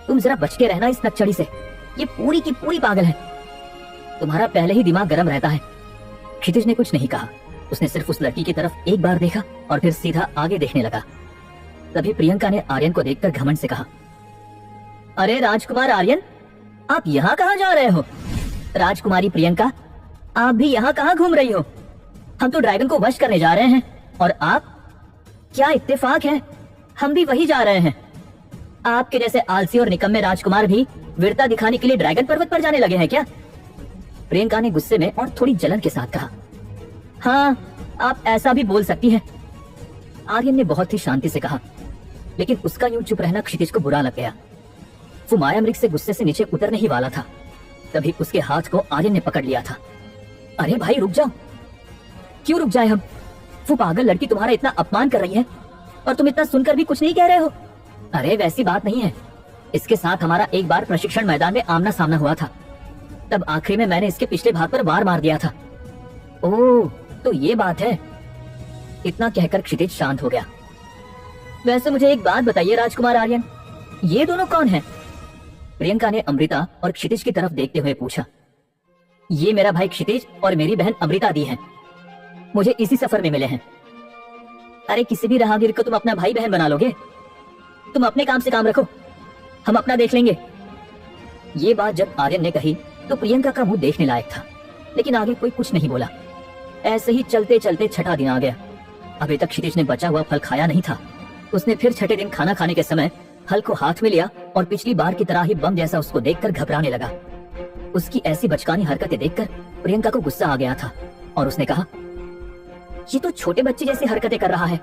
तुम जरा बच के रहना इस नक्चड़ी से, ये पूरी की पूरी पागल है, तुम्हारा पहले ही दिमाग गर्म रहता है। क्षितिज ने कुछ नहीं कहा, उसने सिर्फ उस लड़की की तरफ एक बार देखा और फिर सीधा आगे देखने लगा। तभी प्रियंका ने आर्यन को देखकर घमंड से कहा, अरे राजकुमार आर्यन, आप यहाँ कहाँ जा रहे हो? राजकुमारी प्रियंका, आप भी यहाँ कहाँ घूम रही हो? हम तो ड्रैगन को वश करने जा रहे हैं और आप? क्या इत्तेफाक है, हम भी वही जा रहे हैं। आपके जैसे आलसी और निकम्मे राजकुमार भी वीरता दिखाने के लिए ड्रैगन पर्वत पर जाने लगे हैं क्या? प्रियंका ने गुस्से में और थोड़ी जलन के साथ कहा। हाँ, आप ऐसा भी बोल सकती हैं, आर्यन ने बहुत ही शांति से कहा। लेकिन उसका यूं चुप रहना क्षितिज को बुरा लग गया। वो माया मृग से गुस्से से नीचे उतरने ही वाला था, तभी उसके हाथ को आर्यन ने पकड़ लिया था। अरे भाई रुक जाओ। क्यों रुक जाए हम? वो पागल लड़की तुम्हारा इतना अपमान कर रही है और तुम इतना सुनकर भी कुछ नहीं कह रहे हो। अरे वैसी बात नहीं है, इसके साथ हमारा एक बार प्रशिक्षण मैदान में आमना सामना हुआ था, तब आखिरी में मैंने इसके पिछले भाग पर वार मार दिया था। ओह तो ये बात है। इतना कहकर क्षितिज शांत हो गया। वैसे मुझे एक बात बताइए राजकुमार आर्यन, ये दोनों कौन हैं? प्रियंका ने अमृता और क्षितिज की तरफ देखते हुए पूछा। ये मेरा भाई क्षितिज और मेरी बहन अमृता दी है, मुझे इसी सफर में मिले हैं। अरे किसी भी राहगीर को तुम अपना भाई बहन बना लोगे? तुम अपने काम से काम रखो, हम अपना देख लेंगे। ये बात जब आर्यन ने कही तो प्रियंका का मुंह देखने लायक था, लेकिन आगे कोई कुछ नहीं बोला। ऐसे ही चलते चलते छठा दिन आ गया। अभी तक क्षितिज ने बचा हुआ फल खाया नहीं था। उसने फिर छठे दिन खाना खाने के समय फल को हाथ में लिया और पिछली बार की तरह ही बम जैसा उसको देखकर घबराने लगा। उसकी ऐसी बचकानी हरकतें देखकर प्रियंका को गुस्सा आ गया था और उसने कहा, ये तो छोटे बच्चे जैसी हरकतें कर रहा है।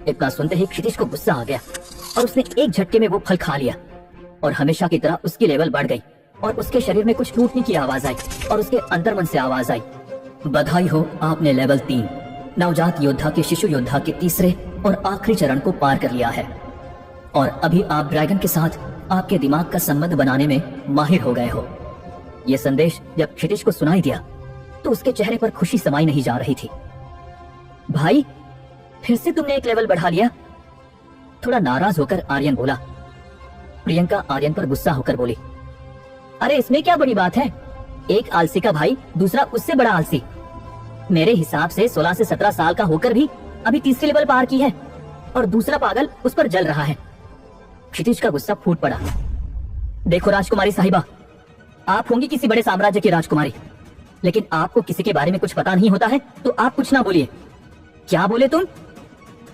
इतना सुनते ही क्षितिज को गुस्सा आ गया और उसने एक झटके में वो फल खा लिया और हमेशा की तरह उसकी लेवल बढ़ गई और उसके शरीर में कुछ टूटने की आवाज आई और उसके अंतर्मन से आवाज आई, बधाई हो, आपने लेवल 3 नवजात योद्धा के शिशु योद्धा के तीसरे और आखिरी चरण को पार कर लिया है और अभी आप ड्रैगन के साथ आपके दिमाग का संबंध बनाने में माहिर हो गए हो। यह संदेश जब क्षितिज को सुनाई दिया तो उसके चेहरे पर खुशी समाई नहीं जा रही थी। भाई फिर से तुमने एक लेवल बढ़ा लिया? थोड़ा नाराज होकर आर्यन बोला। प्रियंका आर्यन पर गुस्सा होकर बोली, अरे इसमें क्या बड़ी बात है? एक आलसी का भाई, दूसरा उससे बड़ा आलसी। मेरे हिसाब से 16 से 17 साल का होकर भी अभी तीसरी लेवल पार की है और दूसरा पागल उस पर जल रहा है। क्षितिज का गुस्सा फूट पड़ा। देखो राजकुमारी साहिबा, आप होंगी किसी बड़े साम्राज्य की राजकुमारी, लेकिन आपको किसी के बारे में कुछ पता नहीं होता है तो आप कुछ ना बोलिए। क्या बोले तुम?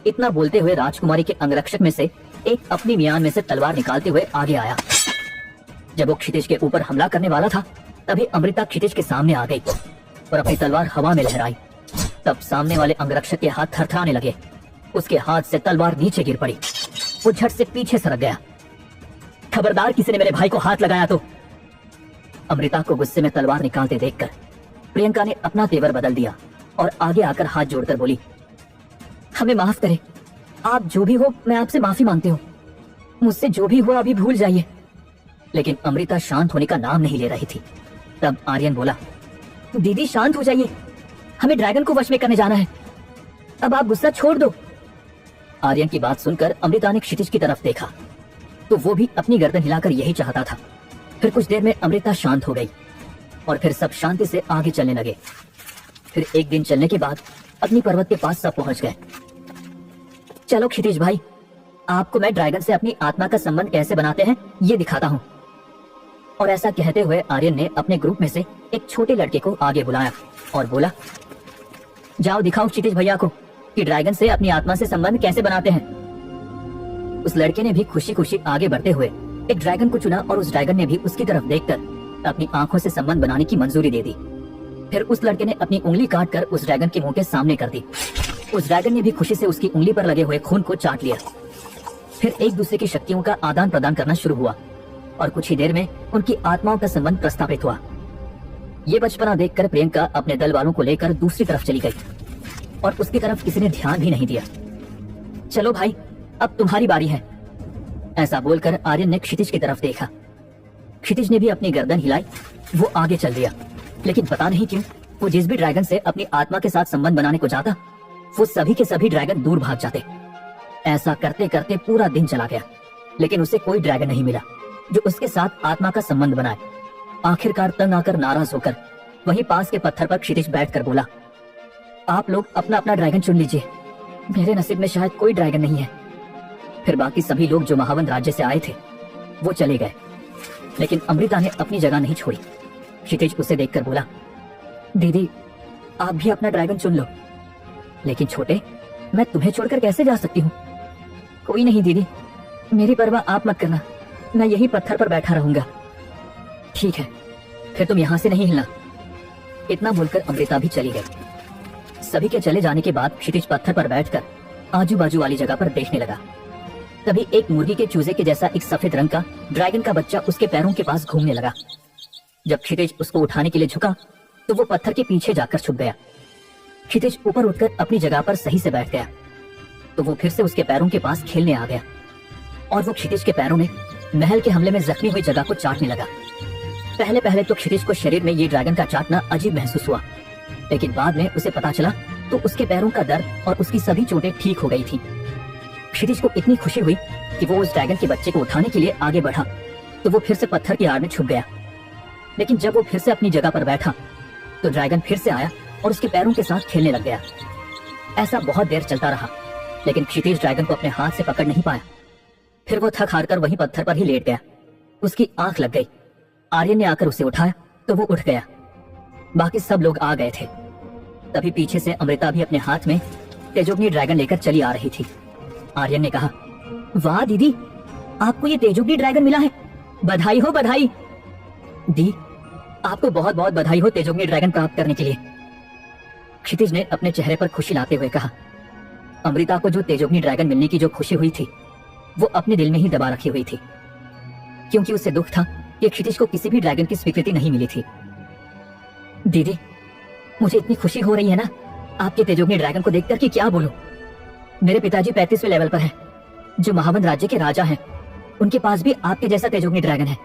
इतना बोलते हुए राजकुमारी के अंगरक्षक में से एक अपनी मियान में से तलवार निकालते हुए आगे आया। जब वो क्षितिज के ऊपर हमला करने वाला था तभी अमृता क्षितिज के सामने आ गई और अपनी तलवार हवा में लहराई। तब सामने वाले अंगरक्षक के हाथ थरथराने लगे। उसके हाथ से तलवार नीचे गिर पड़ी। वो झट से पीछे सरक गया। खबरदार किसी ने मेरे भाई को हाथ लगाया तो। अमृता को गुस्से में तलवार निकालते देखकर प्रियंका ने अपना तेवर बदल दिया और आगे आकर हाथ जोड़कर बोली, हमें माफ करें, आप जो भी हो मैं आपसे माफी मांगती हूँ। मुझसे जो भी हुआ अभी भूल जाइए। लेकिन अमृता शांत होने का नाम नहीं ले रही थी। तब आर्यन बोला, दीदी शांत हो जाइए, हमें ड्रैगन को वश में करने जाना है, अब आप गुस्सा छोड़ दो। आर्यन की बात सुनकर अमृता ने क्षितिज की तरफ देखा तो वो भी अपनी गर्दन हिलाकर यही चाहता था। फिर कुछ देर में अमृता शांत हो गई और फिर सब शांति से आगे चलने लगे। फिर एक दिन चलने के बाद अपनी पर्वत के पास सब पहुंच गए। चलो क्षितिज भाई, आपको मैं ड्रैगन से अपनी आत्मा का संबंध कैसे बनाते हैं ये दिखाता हूँ। और ऐसा कहते हुए आर्यन ने अपने ग्रुप में से एक छोटे लड़के को आगे बुलाया और बोला, जाओ दिखाओ क्षितिज भैया को कि ड्रैगन से अपनी आत्मा से संबंध कैसे बनाते हैं। उस लड़के ने भी खुशी खुशी आगे बढ़ते हुए एक ड्रैगन को चुना और उस ड्रैगन ने भी उसकी तरफ देखकर अपनी आंखों से संबंध बनाने की मंजूरी दे दी। फिर उस लड़के ने अपनी उंगली काटकर उस ड्रैगन के मुंह के सामने कर दी। उस ड्रैगन ने भी खुशी से उसकी उंगली पर लगे हुए खून को चाट लिया। फिर एक दूसरे की शक्तियों का आदान प्रदान करना शुरू हुआ और कुछ ही देर में उनकी आत्माओं का संबंध प्रस्थापित हुआ। ये बचपना देखकर प्रियंका अपने दल वालों को लेकर दूसरी तरफ चली गई और उसकी तरफ किसी ने ध्यान भी नहीं दिया। चलो भाई, अब तुम्हारी बारी है, ऐसा बोलकर आर्यन ने क्षितिज की तरफ देखा। क्षितिज ने भी अपनी गर्दन हिलाई। वो आगे चल दिया, लेकिन पता नहीं क्यों वो जिस भी ड्रैगन से अपनी आत्मा के साथ संबंध बनाने को जाता वो सभी के सभी ड्रैगन दूर भाग जाते। ऐसा करते करते पूरा दिन चला गया, लेकिन उसे कोई ड्रैगन नहीं मिला जो उसके साथ आत्मा का संबंध बनाए। आखिरकार तंग आकर नाराज होकर वहीं पास के पत्थर पर क्षितिज बैठकर बोला, आप लोग अपना अपना ड्रैगन चुन लीजिए, मेरे नसीब में शायद कोई ड्रैगन नहीं है। फिर बाकी सभी लोग जो महावन राज्य से आए थे वो चले गए, लेकिन अमृता ने अपनी जगह नहीं छोड़ी। क्षितिज उसे देखकर बोला, दीदी आप भी अपना ड्रैगन चुन लो। लेकिन छोटे, मैं तुम्हें छोड़कर कैसे जा सकती हूँ? कोई नहीं दीदी, मेरी परवाह आप मत करना, मैं यही पत्थर पर बैठा रहूंगा। ठीक है, फिर तुम यहाँ से नहीं हिलना। इतना बोलकर अमृता भी चली गई। सभी के चले जाने के बाद क्षितिज पत्थर पर बैठकर आजू बाजू वाली जगह पर देखने लगा। तभी एक मुर्गी के चूजे के जैसा एक सफेद रंग का ड्रैगन का बच्चा उसके पैरों के पास घूमने लगा। जब क्षितिज उसको उठाने के लिए झुका तो वो पत्थर के पीछे जाकर छुप गया। क्षितिज ऊपर उठकर अपनी जगह पर सही से बैठ गया तो वो फिर से उसके पैरों के पास खेलने आ गया और वो क्षितिज के पैरों में महल के हमले में जख्मी हुई जगह को चाटने लगा। पहले पहले तो क्षितिज को शरीर में ये ड्रैगन का चाटना अजीब महसूस हुआ, लेकिन बाद में उसे पता चला तो उसके पैरों का दर्द और उसकी सभी चोटें ठीक हो गई थी। क्षितिज को इतनी खुशी हुई कि वो उस ड्रैगन के बच्चे को उठाने के लिए आगे बढ़ा तो वो फिर से पत्थर की आड़ में छुप गया। लेकिन जब वो फिर से अपनी जगह पर बैठा तो ड्रैगन फिर से आया और उसके पैरों के साथ खेलने लग गया। ऐसा बहुत देर चलता रहा, लेकिन क्षितिज ड्रैगन को अपने हाथ से पकड़ नहीं पाया। फिर वो थक हार कर वहीं पत्थर पर ही लेट गया। उसकी आंख लग गई। आर्यन ने आकर उसे उठाया तो वो उठ गया। बाकी सब लोग आ गए थे। तभी पीछे से अमृता भी अपने हाथ में तेजोग्नि ड्रैगन लेकर चली आ रही थी। आर्यन ने कहा, वाह दीदी, आपको ये तेजोग्नि ड्रैगन मिला है, बधाई हो बधाई। दी, आपको बहुत बहुत बधाई हो तेजोग्नि ड्रैगन प्राप्त करने के लिए। क्षितिज ने अपने चेहरे पर खुशी लाते हुए कहा। अमृता को जो तेजोग्नि ड्रैगन मिलने की जो खुशी हुई थी वो अपने दिल में ही दबा रखी हुई थी, क्योंकि उसे दुख था कि क्षितिज को किसी भी ड्रैगन की स्वीकृति नहीं मिली थी। दीदी, मुझे इतनी खुशी हो रही है ना आपके तेजोग्नि ड्रैगन को देखकर कि क्या बोलूं। मेरे पिताजी 35वें लेवल पर हैं, जो महावन राज्य के राजा हैं। उनके पास भी आपके जैसा तेजोग्नि ड्रैगन है।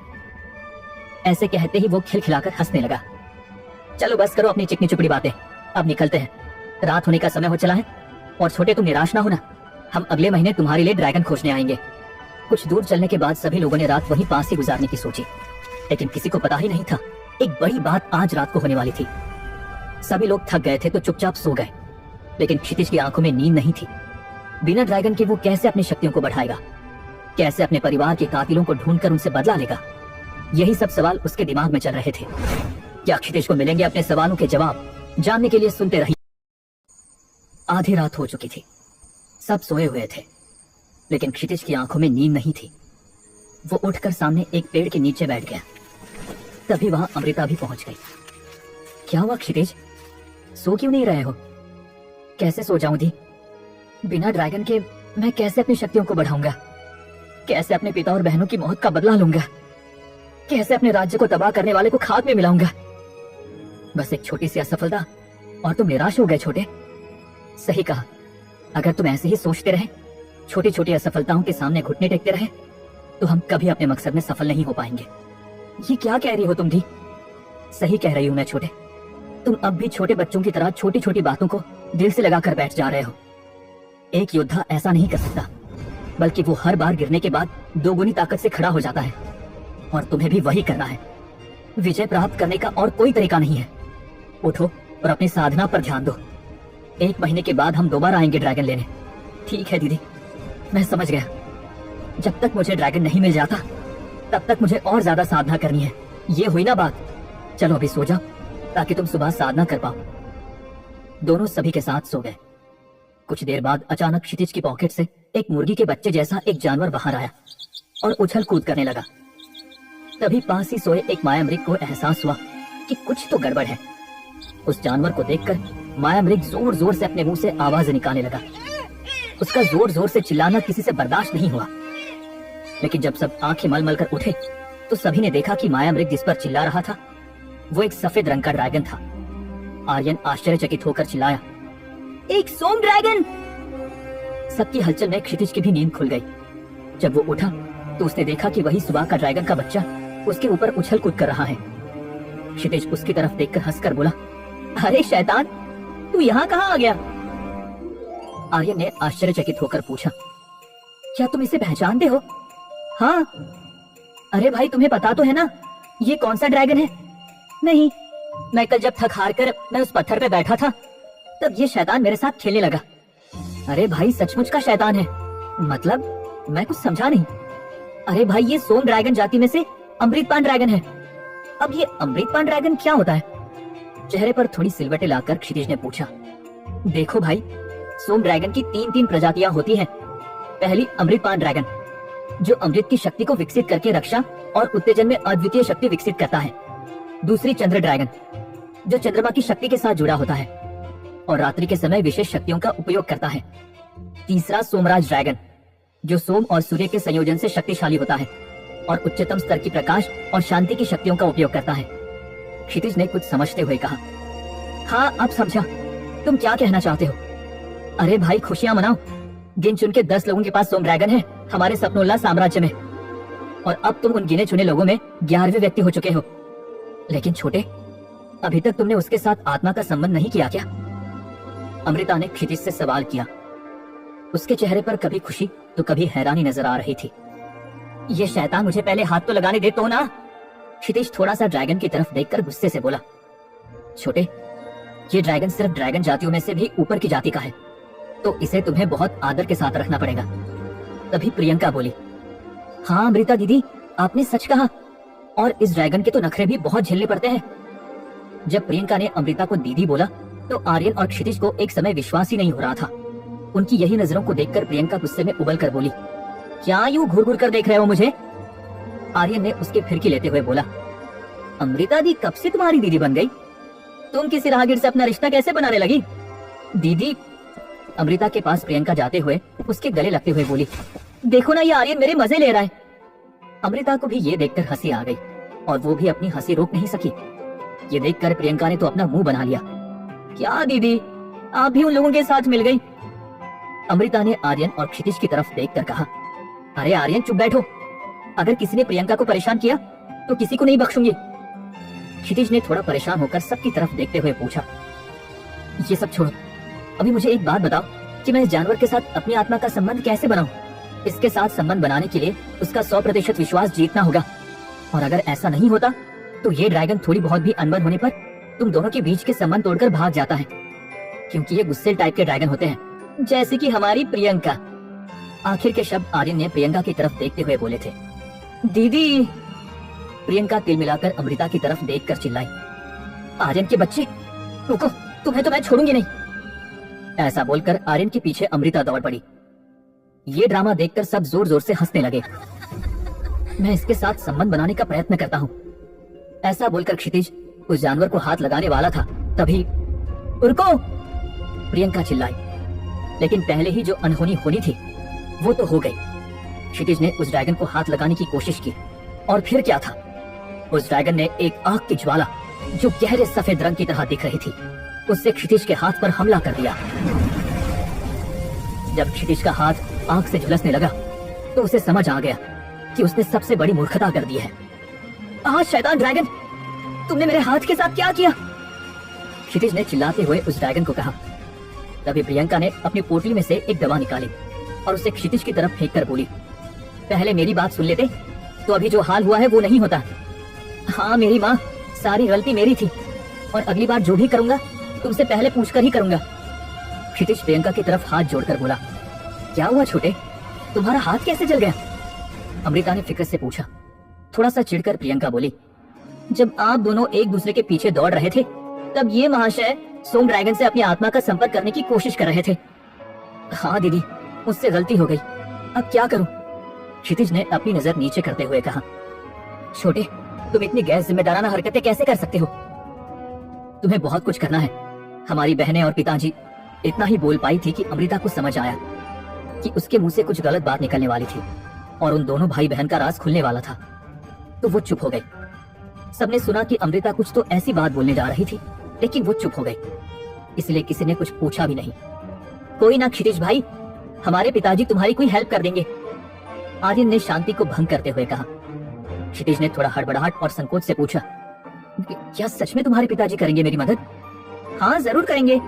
ऐसे कहते ही वो खिलखिलाकर हंसने लगा। चलो बस करो अपनी चिकनी चुपड़ी बातें, अब निकलते हैं, रात होने का समय हो चला है। और छोटे, तुम निराश ना होना, हम अगले महीने तुम्हारे लिए ड्रैगन खोजने आएंगे। कुछ दूर चलने के बाद सभी लोगों ने रात वहीं पास ही गुजारने की सोची, लेकिन किसी को पता ही नहीं था एक बड़ी बात आज रात को होने वाली थी। सभी लोग थक गए थे तो चुपचाप सो गए, लेकिन क्षितिज की आंखों में नींद नहीं थी। बिना ड्रैगन के वो कैसे अपनी शक्तियों को बढ़ाएगा, कैसे अपने परिवार के कातिलों को ढूंढकर उनसे बदला लेगा, यही सब सवाल उसके दिमाग में चल रहे थे। क्या क्षितिज को मिलेंगे अपने सवालों के जवाब? जानने के लिए सुनते रहिए। आधी रात हो चुकी थी, सब सोए हुए थे, लेकिन क्षितिज की आंखों में नींद नहीं थी। वो उठकर सामने एक पेड़ के नीचे बैठ गया। तभी वहां अमृता भी पहुंच गई। क्या हुआ क्षितिज, सो क्यों नहीं रहे हो? कैसे सो जाऊं दी? बिना ड्रैगन के मैं कैसे अपनी शक्तियों को बढ़ाऊंगा? कैसे अपने पिता और बहनों की मौत का बदला लूंगा? कैसे अपने राज्य को तबाह करने वाले को खाक में मिलाऊंगा? बस एक छोटी सी असफलता और तुम निराश हो गए छोटे। सही कहा, अगर तुम ऐसे ही सोचते रहे, छोटी छोटी असफलताओं के सामने घुटने टेकते रहे, तो हम कभी अपने मकसद में सफल नहीं हो पाएंगे। ये क्या कह रही हो तुम दी? सही कह रही हूं मैं छोटे। तुम अब भी छोटे बच्चों की तरह छोटी छोटी बातों को दिल से लगाकर बैठ जा रहे हो। एक योद्धा ऐसा नहीं कर सकता, बल्कि वो हर बार गिरने के बाद दोगुनी ताकत से खड़ा हो जाता है, और तुम्हें भी वही करना है। विजय प्राप्त करने का और कोई तरीका नहीं है। उठो और अपनी साधना पर ध्यान दो। 1 महीने के बाद हम दोबारा आएंगे ड्रैगन लेने। ठीक है दीदी, मैं समझ गया। जब तक मुझे ड्रैगन नहीं मिल जाता तब तक मुझे और ज्यादा साधना करनी है। ये हुई ना बात? चलो अभी सो जाओ ताकि तुम सुबह साधना कर पाओ। दोनों सभी के साथ सो गए। कुछ देर बाद अचानक क्षितिज की पॉकेट से एक मुर्गी के बच्चे जैसा एक जानवर बाहर आया और उछल कूद करने लगा। तभी पास ही सोए एक माया मृग को एहसास हुआ कि कुछ तो गड़बड़ है। उस जानवर को देखकर माया मृग जोर जोर से अपने मुंह से आवाज निकालने लगा। उसका जोर जोर से चिल्लाना किसी से बर्दाश्त नहीं हुआ। लेकिन जब सब आंखें मल मल कर उठे तो सभी ने देखा कि माया मृग जिस पर चिल्ला रहा था वो एक सफेद रंग का ड्रैगन था। आर्यन आश्चर्यचकित होकर चिल्लाया, एक सोम ड्रैगन! सबकी हलचल में क्षितिज की भी नींद खुल गई। जब वो उठा तो उसने देखा कि वही सुबह का ड्रैगन का बच्चा उसके ऊपर उछल कूद कर रहा है। क्षितिज उसकी तरफ देखकर हंसकर बोला, अरे शैतान, तू यहाँ कहाँ आ गया? आर्यन ने आश्चर्यचकित होकर पूछा, क्या तुम इसे पहचानते हो? हाँ। अरे भाई, तुम्हें पता तो है ना ये कौन सा ड्रैगन है? नहीं, मैं कल जब थक हार कर मैं उस पत्थर पे बैठा था तब ये शैतान मेरे साथ खेलने लगा। अरे भाई, सचमुच का शैतान है। मतलब मैं कुछ समझा नहीं। अरे भाई, ये सोम ड्रैगन जाति में से अमृतपान ड्रैगन है। अब ये अमृतपान ड्रैगन क्या होता है? चेहरे पर थोड़ी सिलवटें लाकर क्षितिज ने पूछा। देखो भाई, सोम ड्रैगन की 3 प्रजातियां होती हैं। पहली अमृतपान ड्रैगन, जो अमृत की शक्ति को विकसित करके रक्षा और उत्तेजन में अद्वितीय शक्ति विकसित करता है। दूसरी चंद्र ड्रैगन, जो चंद्रमा की शक्ति के साथ जुड़ा होता है और रात्रि के समय विशेष शक्तियों का उपयोग करता है। तीसरा सोमराज ड्रैगन, जो सोम और सूर्य के संयोजन से शक्तिशाली होता है और उच्चतम स्तर की प्रकाश और शांति की शक्तियों का उपयोग करता है। क्षितिज ने कुछ समझते हुए कहा, हाँ अब समझा, तुम क्या कहना चाहते हो? अरे भाई खुशियां मनाओ, गिन चुन के 10 लोगों के पास सोम ड्रैगन है हमारे सपनोल्ला साम्राज्य में, और अब तुम उन गिने चुने लोगों में 11वें व्यक्ति हो चुके हो। लेकिन छोटे, अभी तक तुमने उसके साथ आत्मा का संबंध नहीं किया क्या? अमृता ने क्षितिज से सवाल किया। उसके चेहरे पर कभी खुशी तो कभी हैरानी नजर आ रही थी। ये शैतान मुझे पहले हाथ तो लगाने दे तो ना। क्षितिज थोड़ा सा ड्रैगन की तरफ देखकर गुस्से से बोला, छोटे, ये ड्रैगन सिर्फ ड्रैगन जातियों में से भी ऊपर की जाति का है, तो इसे तुम्हें बहुत आदर के साथ रखना पड़ेगा। तभी प्रियंका बोली, हाँ अमृता दीदी, आपने सच कहा, और इस ड्रैगन के तो नखरे भी बहुत झेलने पड़ते हैं। जब प्रियंका ने अमृता को दीदी बोला तो आर्यन और क्षितिज को एक समय विश्वास ही नहीं हो रहा था। उनकी यही नजरों को देखकर प्रियंका गुस्से में उबल कर बोली, क्या यूं घूर घूर कर देख रहे हो मुझे? आर्यन ने उसकी फिरकी लेते हुए बोला, अमृता दी कब से तुम्हारी दीदी बन गई? तुम किसी राहगीर से अपना रिश्ता कैसे बनाने लगी? दीदी, अमृता के पास प्रियंका जाते हुए उसके गले लगते हुए बोली, देखो ना ये आर्यन मेरे मजे ले रहा है। अमृता को भी ये देखकर हंसी आ गई और वो भी अपनी हंसी रोक नहीं सकी। ये देखकर प्रियंका ने तो अपना मुंह बना लिया, क्या दीदी, आप भी उन लोगों के साथ मिल गई? अमृता ने आर्यन और क्षितिज की तरफ देखकर कहा, अरे आर्यन चुप बैठो, अगर किसी ने प्रियंका को परेशान किया तो किसी को नहीं बख्शूंगी। क्षितिज ने थोड़ा परेशान होकर सबकी तरफ देखते हुए पूछा, ये सब छोड़ो, अभी मुझे एक बात बताओ कि मैं इस जानवर के साथ अपनी आत्मा का संबंध कैसे बनाऊं? इसके साथ संबंध बनाने के लिए उसका 100% विश्वास जीतना होगा, और अगर ऐसा नहीं होता तो ये ड्रैगन थोड़ी बहुत भी अनबन होने पर तुम दोनों के बीच के संबंध तोड़कर भाग जाता है, क्योंकि ये गुस्सेल टाइप के ड्रैगन होते हैं, जैसे कि हमारी प्रियंका। आखिर के शब्द आर्यन ने प्रियंका की तरफ देखते हुए बोले थे। दीदी, प्रियंका तिल मिलाकर अमृता की तरफ देखकर चिल्लाई, आर्यन के बच्चे, रुको, तुम्हें तो मैं छोड़ूंगी नहीं। ऐसा बोलकर आर्यन के पीछे अमृता दौड़ पड़ी। ये ड्रामा देखकर सब जोर जोर से हंसने लगे। मैं इसके साथ संबंध बनाने का प्रयत्न करता हूँ, ऐसा बोलकर क्षितिज उस जानवर को हाथ लगाने वाला था, तभी रुको, प्रियंका चिल्लाई। लेकिन पहले ही जो अनहोनी होनी थी वो तो हो गई। क्षितिज ने उस ड्रैगन को हाथ लगाने की कोशिश की, और फिर क्या था, उस ड्रैगन ने एक आग की ज्वाला जो गहरे सफेद रंग की तरह दिख रही थी, उससे क्षितिज के हाथ पर हमला कर दिया। जब क्षितिज का हाथ आग से झुलसने लगा तो उसे समझ आ गया कि उसने सबसे बड़ी मूर्खता कर दी है। आज शैतान ड्रैगन, तुमने मेरे हाथ के साथ क्या किया? क्षितिज ने चिल्लाते हुए उस ड्रैगन को कहा। तभी प्रियंका ने अपनी पोटली में से एक दवा निकाली और उसे क्षितिज की तरफ फेंक कर बोली, पहले मेरी बात सुन लेते तो अभी जो हाल हुआ है वो नहीं होता। हाँ मेरी माँ, सारी गलती मेरी थी, और अगली बार जो भी करूंगा तुमसे पहले पूछकर ही करूंगा। क्षितिज प्रियंका की तरफ हाथ जोड़कर बोला, क्या हुआ छोटे, तुम्हारा हाथ कैसे जल गया? अमृता ने फिक्र से पूछा। थोड़ा सा चिढ़कर प्रियंका बोली, जब आप दोनों एक दूसरे के पीछे दौड़ रहे थे तब ये महाशय सोम ड्रैगन से अपनी आत्मा का संपर्क करने की कोशिश कर रहे थे। हाँ दीदी, मुझसे गलती हो गई, अब क्या करूं? क्षितिज ने अपनी नजर नीचे करते हुए कहा, छोटे, तुम इतनी गैर जिम्मेदाराना हरकतें कैसे कर सकते हो? तुम्हें बहुत कुछ करना है। हमारी बहनें और पिताजी इतना ही बोल पाई थी कि अमृता को समझ आया कि उसके मुंह से कुछ गलत बात निकलने वाली थी और उन दोनों भाई बहन का राज खुलने वाला था, तो वो चुप हो गई। सबने सुना कि अमृता कुछ तो ऐसी बात बोलने जा रही थी, लेकिन वो चुप हो गई, इसलिए किसी ने कुछ पूछा भी नहीं। कोई ना क्षितिज भाई, हमारे पिताजी तुम्हारी कोई हेल्प कर देंगे, आर्यन ने शांति को भंग करते हुए कहा। क्षितिज ने थोड़ा हड़बड़ाहट और संकोच से पूछा, क्या सच में तुम्हारे पिताजी करेंगे मेरी मदद? हाँ जरूर करेंगे,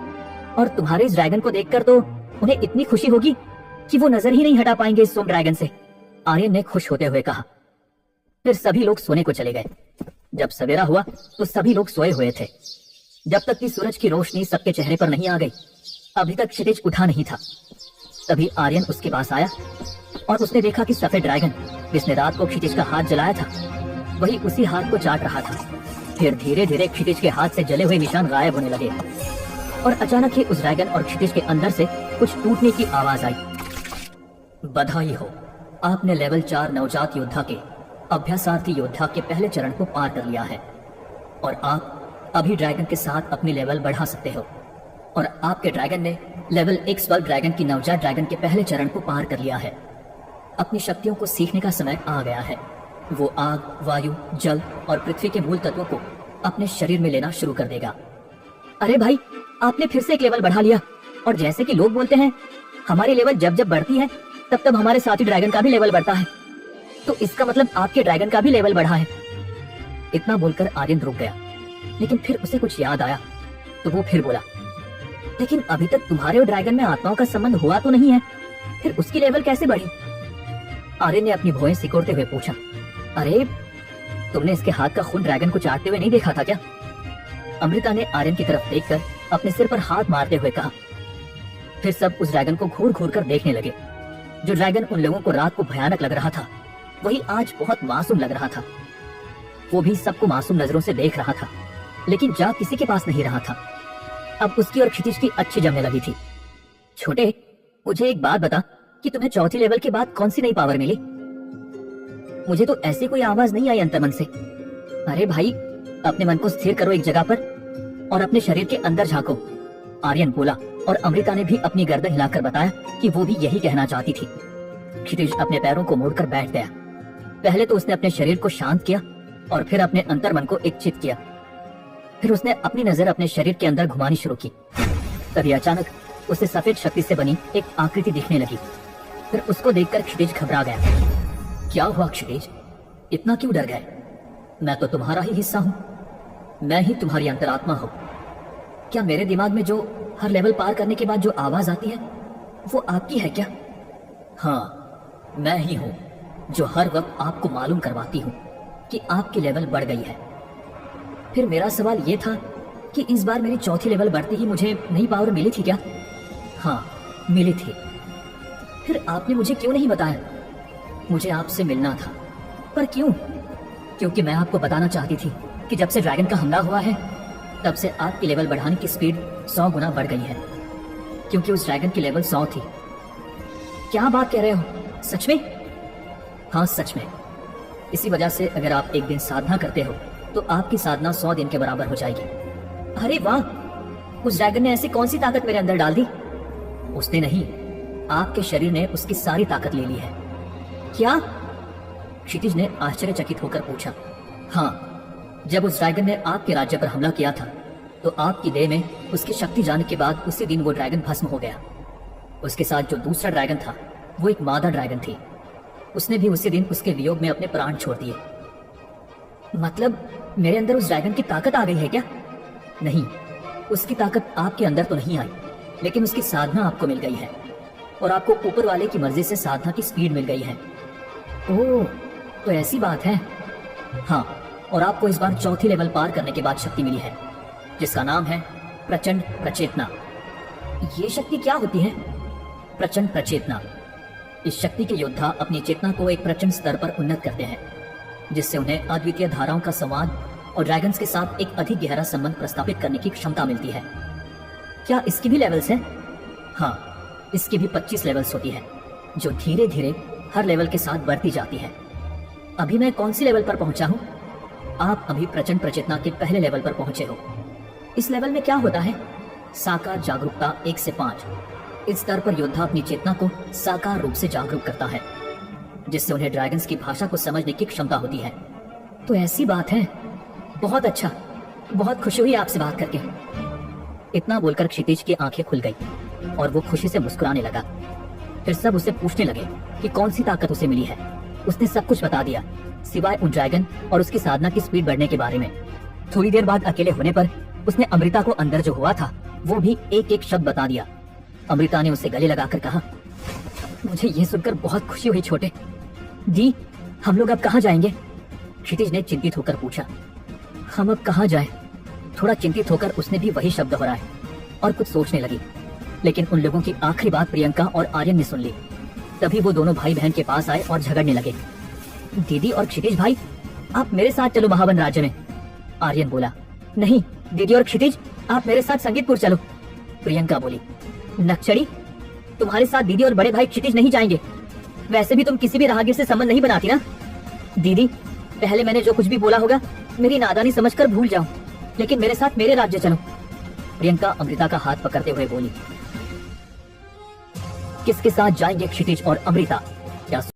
और तुम्हारे इस ड्रैगन को देखकर तो उन्हें इतनी खुशी होगी कि वो नजर ही नहीं हटा पाएंगे इस सोम ड्रैगन से, आर्यन ने खुश होते हुए कहा। फिर सभी लोग सोने को चले गए। जब सवेरा हुआ तो सभी लोग सोए हुए थे, जब तक कि सूरज की रोशनी सबके चेहरे पर नहीं आ गई। अभी तक क्षितिज उठा नहीं था। तभी आर्यन उसके पास आया और उसने देखा कि सफेद ड्रैगन जिसने रात को क्षितिज का हाथ जलाया था, वही उसी हाथ को चाट रहा था। फिर धीरे धीरे क्षितिज के हाथ से जले हुए निशान गायब होने लगे और अचानक ही उस ड्रैगन और क्षितिज के अंदर से कुछ टूटने की आवाज आई। बधाई हो, आपने लेवल 4 नवजात योद्धा के अभ्यासार्थी योद्धा के पहले चरण को पार कर लिया है, और आप अभी ड्रैगन के साथ अपनी लेवल बढ़ा सकते हो। और आपके ड्रैगन ने लेवल X वर्ग ड्रैगन की नवजात ड्रैगन के पहले चरण को पार कर लिया है। अपनी शक्तियों को सीखने का समय आ गया है। वो आग, वायु, जल और पृथ्वी के मूल तत्वों को अपने शरीर में लेना शुरू कर देगा। अरे भाई, आपने फिर से एक लेवल बढ़ा लिया। और जैसे कि लोग बोलते हैं, हमारी लेवल जब जब बढ़ती है तब तब हमारे साथी ड्रैगन का भी लेवल बढ़ता है, तो इसका मतलब आपके ड्रैगन का भी लेवल बढ़ा है। इतना बोलकर आर्यन रुक गया, लेकिन फिर उसे कुछ याद आया तो वो फिर बोला, लेकिन अभी तक तुम्हारे और ड्रैगन में आत्माओं का संबंध हुआ तो नहीं है, फिर उसकी लेवल कैसे बढ़ी? आर्यन ने अपनी भौहें सिकोड़ते हुए पूछा, अरे तुमने इसके हाथ का खून ड्रैगन को चाटते हुए नहीं देखा था क्या? अमृता ने आर्यन की तरफ देखकर अपने सिर पर हाथ मारते हुए कहा। फिर सब उस ड्रैगन को घूर घूर कर देखने लगे। जो ड्रैगन उन लोगों को रात को भयानक लग रहा था, वही आज बहुत मासूम लग रहा था। वो भी सबको मासूम नजरों से देख रहा था, लेकिन जा किसी के पास नहीं रहा था। अब उसकी और क्षितिज की अच्छी जमने लगी थी। छोटे, मुझे एक बात बता कि तुम्हें चौथी लेवल के बाद कौन सी नई पावर मिली? मुझे तो ऐसी कोई आवाज नहीं आई अंतर्मन से। अरे भाई, अपने मन को स्थिर करो एक जगह पर और अपने शरीर के अंदर झांको, आर्यन बोला। और अमृता ने भी अपनी गर्दन हिलाकर बताया कि वो भी यही कहना चाहती थी। क्षितिज अपने पैरों को मोड़कर बैठ गया। पहले तो उसने अपने शरीर को शांत किया और फिर अपने अंतर्मन को इच्छित किया। फिर उसने अपनी नजर अपने शरीर के अंदर घुमानी शुरू की। तभी अचानक उसे सफेद शक्ति से बनी एक आकृति दिखने लगी। फिर उसको देखकर क्षितिज घबरा गया। क्या हुआ क्षितिज, इतना क्यों डर गए? मैं तो तुम्हारा ही हिस्सा हूँ, मैं ही तुम्हारी अंतरात्मा हूँ। क्या मेरे दिमाग में जो हर लेवल पार करने के बाद जो आवाज आती है वो आपकी है क्या? हाँ, मैं ही हूँ जो हर वक्त आपको मालूम करवाती हूँ कि आपकी लेवल बढ़ गई है। फिर मेरा सवाल ये था कि इस बार मेरी चौथी लेवल बढ़ती ही मुझे नई पावर मिली थी क्या? हाँ, मिली थी। फिर आपने मुझे क्यों नहीं बताया? मुझे आपसे मिलना था, पर क्यों? क्योंकि मैं आपको बताना चाहती थी कि जब से ड्रैगन का हमला हुआ है तब से आपकी लेवल बढ़ाने की स्पीड 100 गुना बढ़ गई है, क्योंकि उस ड्रैगन की लेवल 100 थी। क्या बात कह रहे हो, सच में? हाँ, सच में। इसी वजह से अगर आप एक दिन साधना करते हो तो आपकी साधना 100 दिन के बराबर हो जाएगी। अरे वाह, उस ड्रैगन ने ऐसी कौन सी ताकत मेरे अंदर डाल दी? उसने नहीं, आपके शरीर ने उसकी सारी ताकत ले ली है। क्या? क्षितिज ने आश्चर्यचकित होकर पूछा। हाँ, जब उस ड्रैगन ने आपके राज्य पर हमला किया था तो आपकी देह में उसकी शक्ति जाने के बाद उसी दिन वो ड्रैगन भस्म हो गया। उसके साथ जो दूसरा ड्रैगन था वो एक मादा ड्रैगन थी। उसने भी उसी दिन उसके वियोग में अपने प्राण छोड़ दिए। मतलब मेरे अंदर उस ड्रैगन की ताकत आ गई है क्या? नहीं, उसकी ताकत आपके अंदर तो नहीं आई, लेकिन उसकी साधना आपको मिल गई है और आपको ऊपर वाले की मर्जी से साधना की स्पीड मिल गई है। ओह, तो ऐसी बात है। हाँ, और आपको इस बार चौथी लेवल पार करने के बाद शक्ति मिली है, जिसका नाम है प्रचंड प्रचेतना। ये शक्ति क्या होती है? प्रचंड प्रचेतना, इस शक्ति के योद्धा अपनी चेतना को एक प्रचंड स्तर पर उन्नत करते हैं, जिससे उन्हें अद्वितीय धाराओं का संवाद और ड्रैगन्स के साथ एक अधिक गहरा संबंध प्रस्थापित करने की क्षमता मिलती है। क्या इसकी भी लेवल्स हैं? हाँ, इसकी भी 25 लेवल्स होती है, जो धीरे धीरे हर लेवल के साथ बढ़ती जाती है। अभी मैं कौन सी लेवल पर पहुंचा हूँ? आप अभी प्रचंड प्रचेतना के पहले लेवल पर पहुंचे हो। इस लेवल में क्या होता है? साकार जागरूकता 1 से 5। इस स्तर पर योद्धा अपनी चेतना को साकार रूप से जागरूक करता है, जिससे उन्हें ड्रैगन्स की भाषा को समझने की क्षमता होती है। तो ऐसी बात है। बहुत अच्छा, बहुत खुशी हुई आपसे बात करके। इतना बोलकर क्षितिज की आंखें खुल गई और वो खुशी से मुस्कुराने लगा। फिर सब उसे पूछने लगे कि कौन सी ताकत उसे मिली है। उसने सब कुछ बता दिया, सिवाय उन ड्रैगन और उसकी साधना की स्पीड बढ़ने के बारे में। थोड़ी देर बाद अकेले होने पर उसने अमृता को अंदर जो हुआ था वो भी एक एक शब्द बता दिया। अमृता ने उसे गले लगाकर कहा, मुझे ये सुनकर बहुत खुशी हुई छोटे। दी, हम लोग अब कहाँ जाएंगे? क्षितिज ने चिंतित होकर पूछा। हम अब कहाँ जाएं? थोड़ा चिंतित होकर उसने भी वही शब्द दोहराए और कुछ सोचने लगी। लेकिन उन लोगों की आखिरी बात प्रियंका और आर्यन ने सुन ली। तभी वो दोनों भाई बहन के पास आए और झगड़ने लगे। दीदी और क्षितिज भाई, आप मेरे साथ चलो महावन राज्य में। आर्यन बोला, नहीं दीदी और क्षितिज, आप मेरे साथ संगीतपुर चलो। प्रियंका बोली, नक्चड़ी, तुम्हारे साथ दीदी और बड़े भाई क्षितिज नहीं जाएंगे। वैसे भी तुम किसी भी राहगीर से संबंध नहीं बनाती ना। दीदी, पहले मैंने जो कुछ भी बोला होगा मेरी नादानी समझकर भूल जाओ, लेकिन मेरे साथ मेरे राज्य चलो। प्रियंका अमृता का हाथ पकड़ते हुए बोली। किसके साथ जाएंगे क्षितिज और अमृता? क्या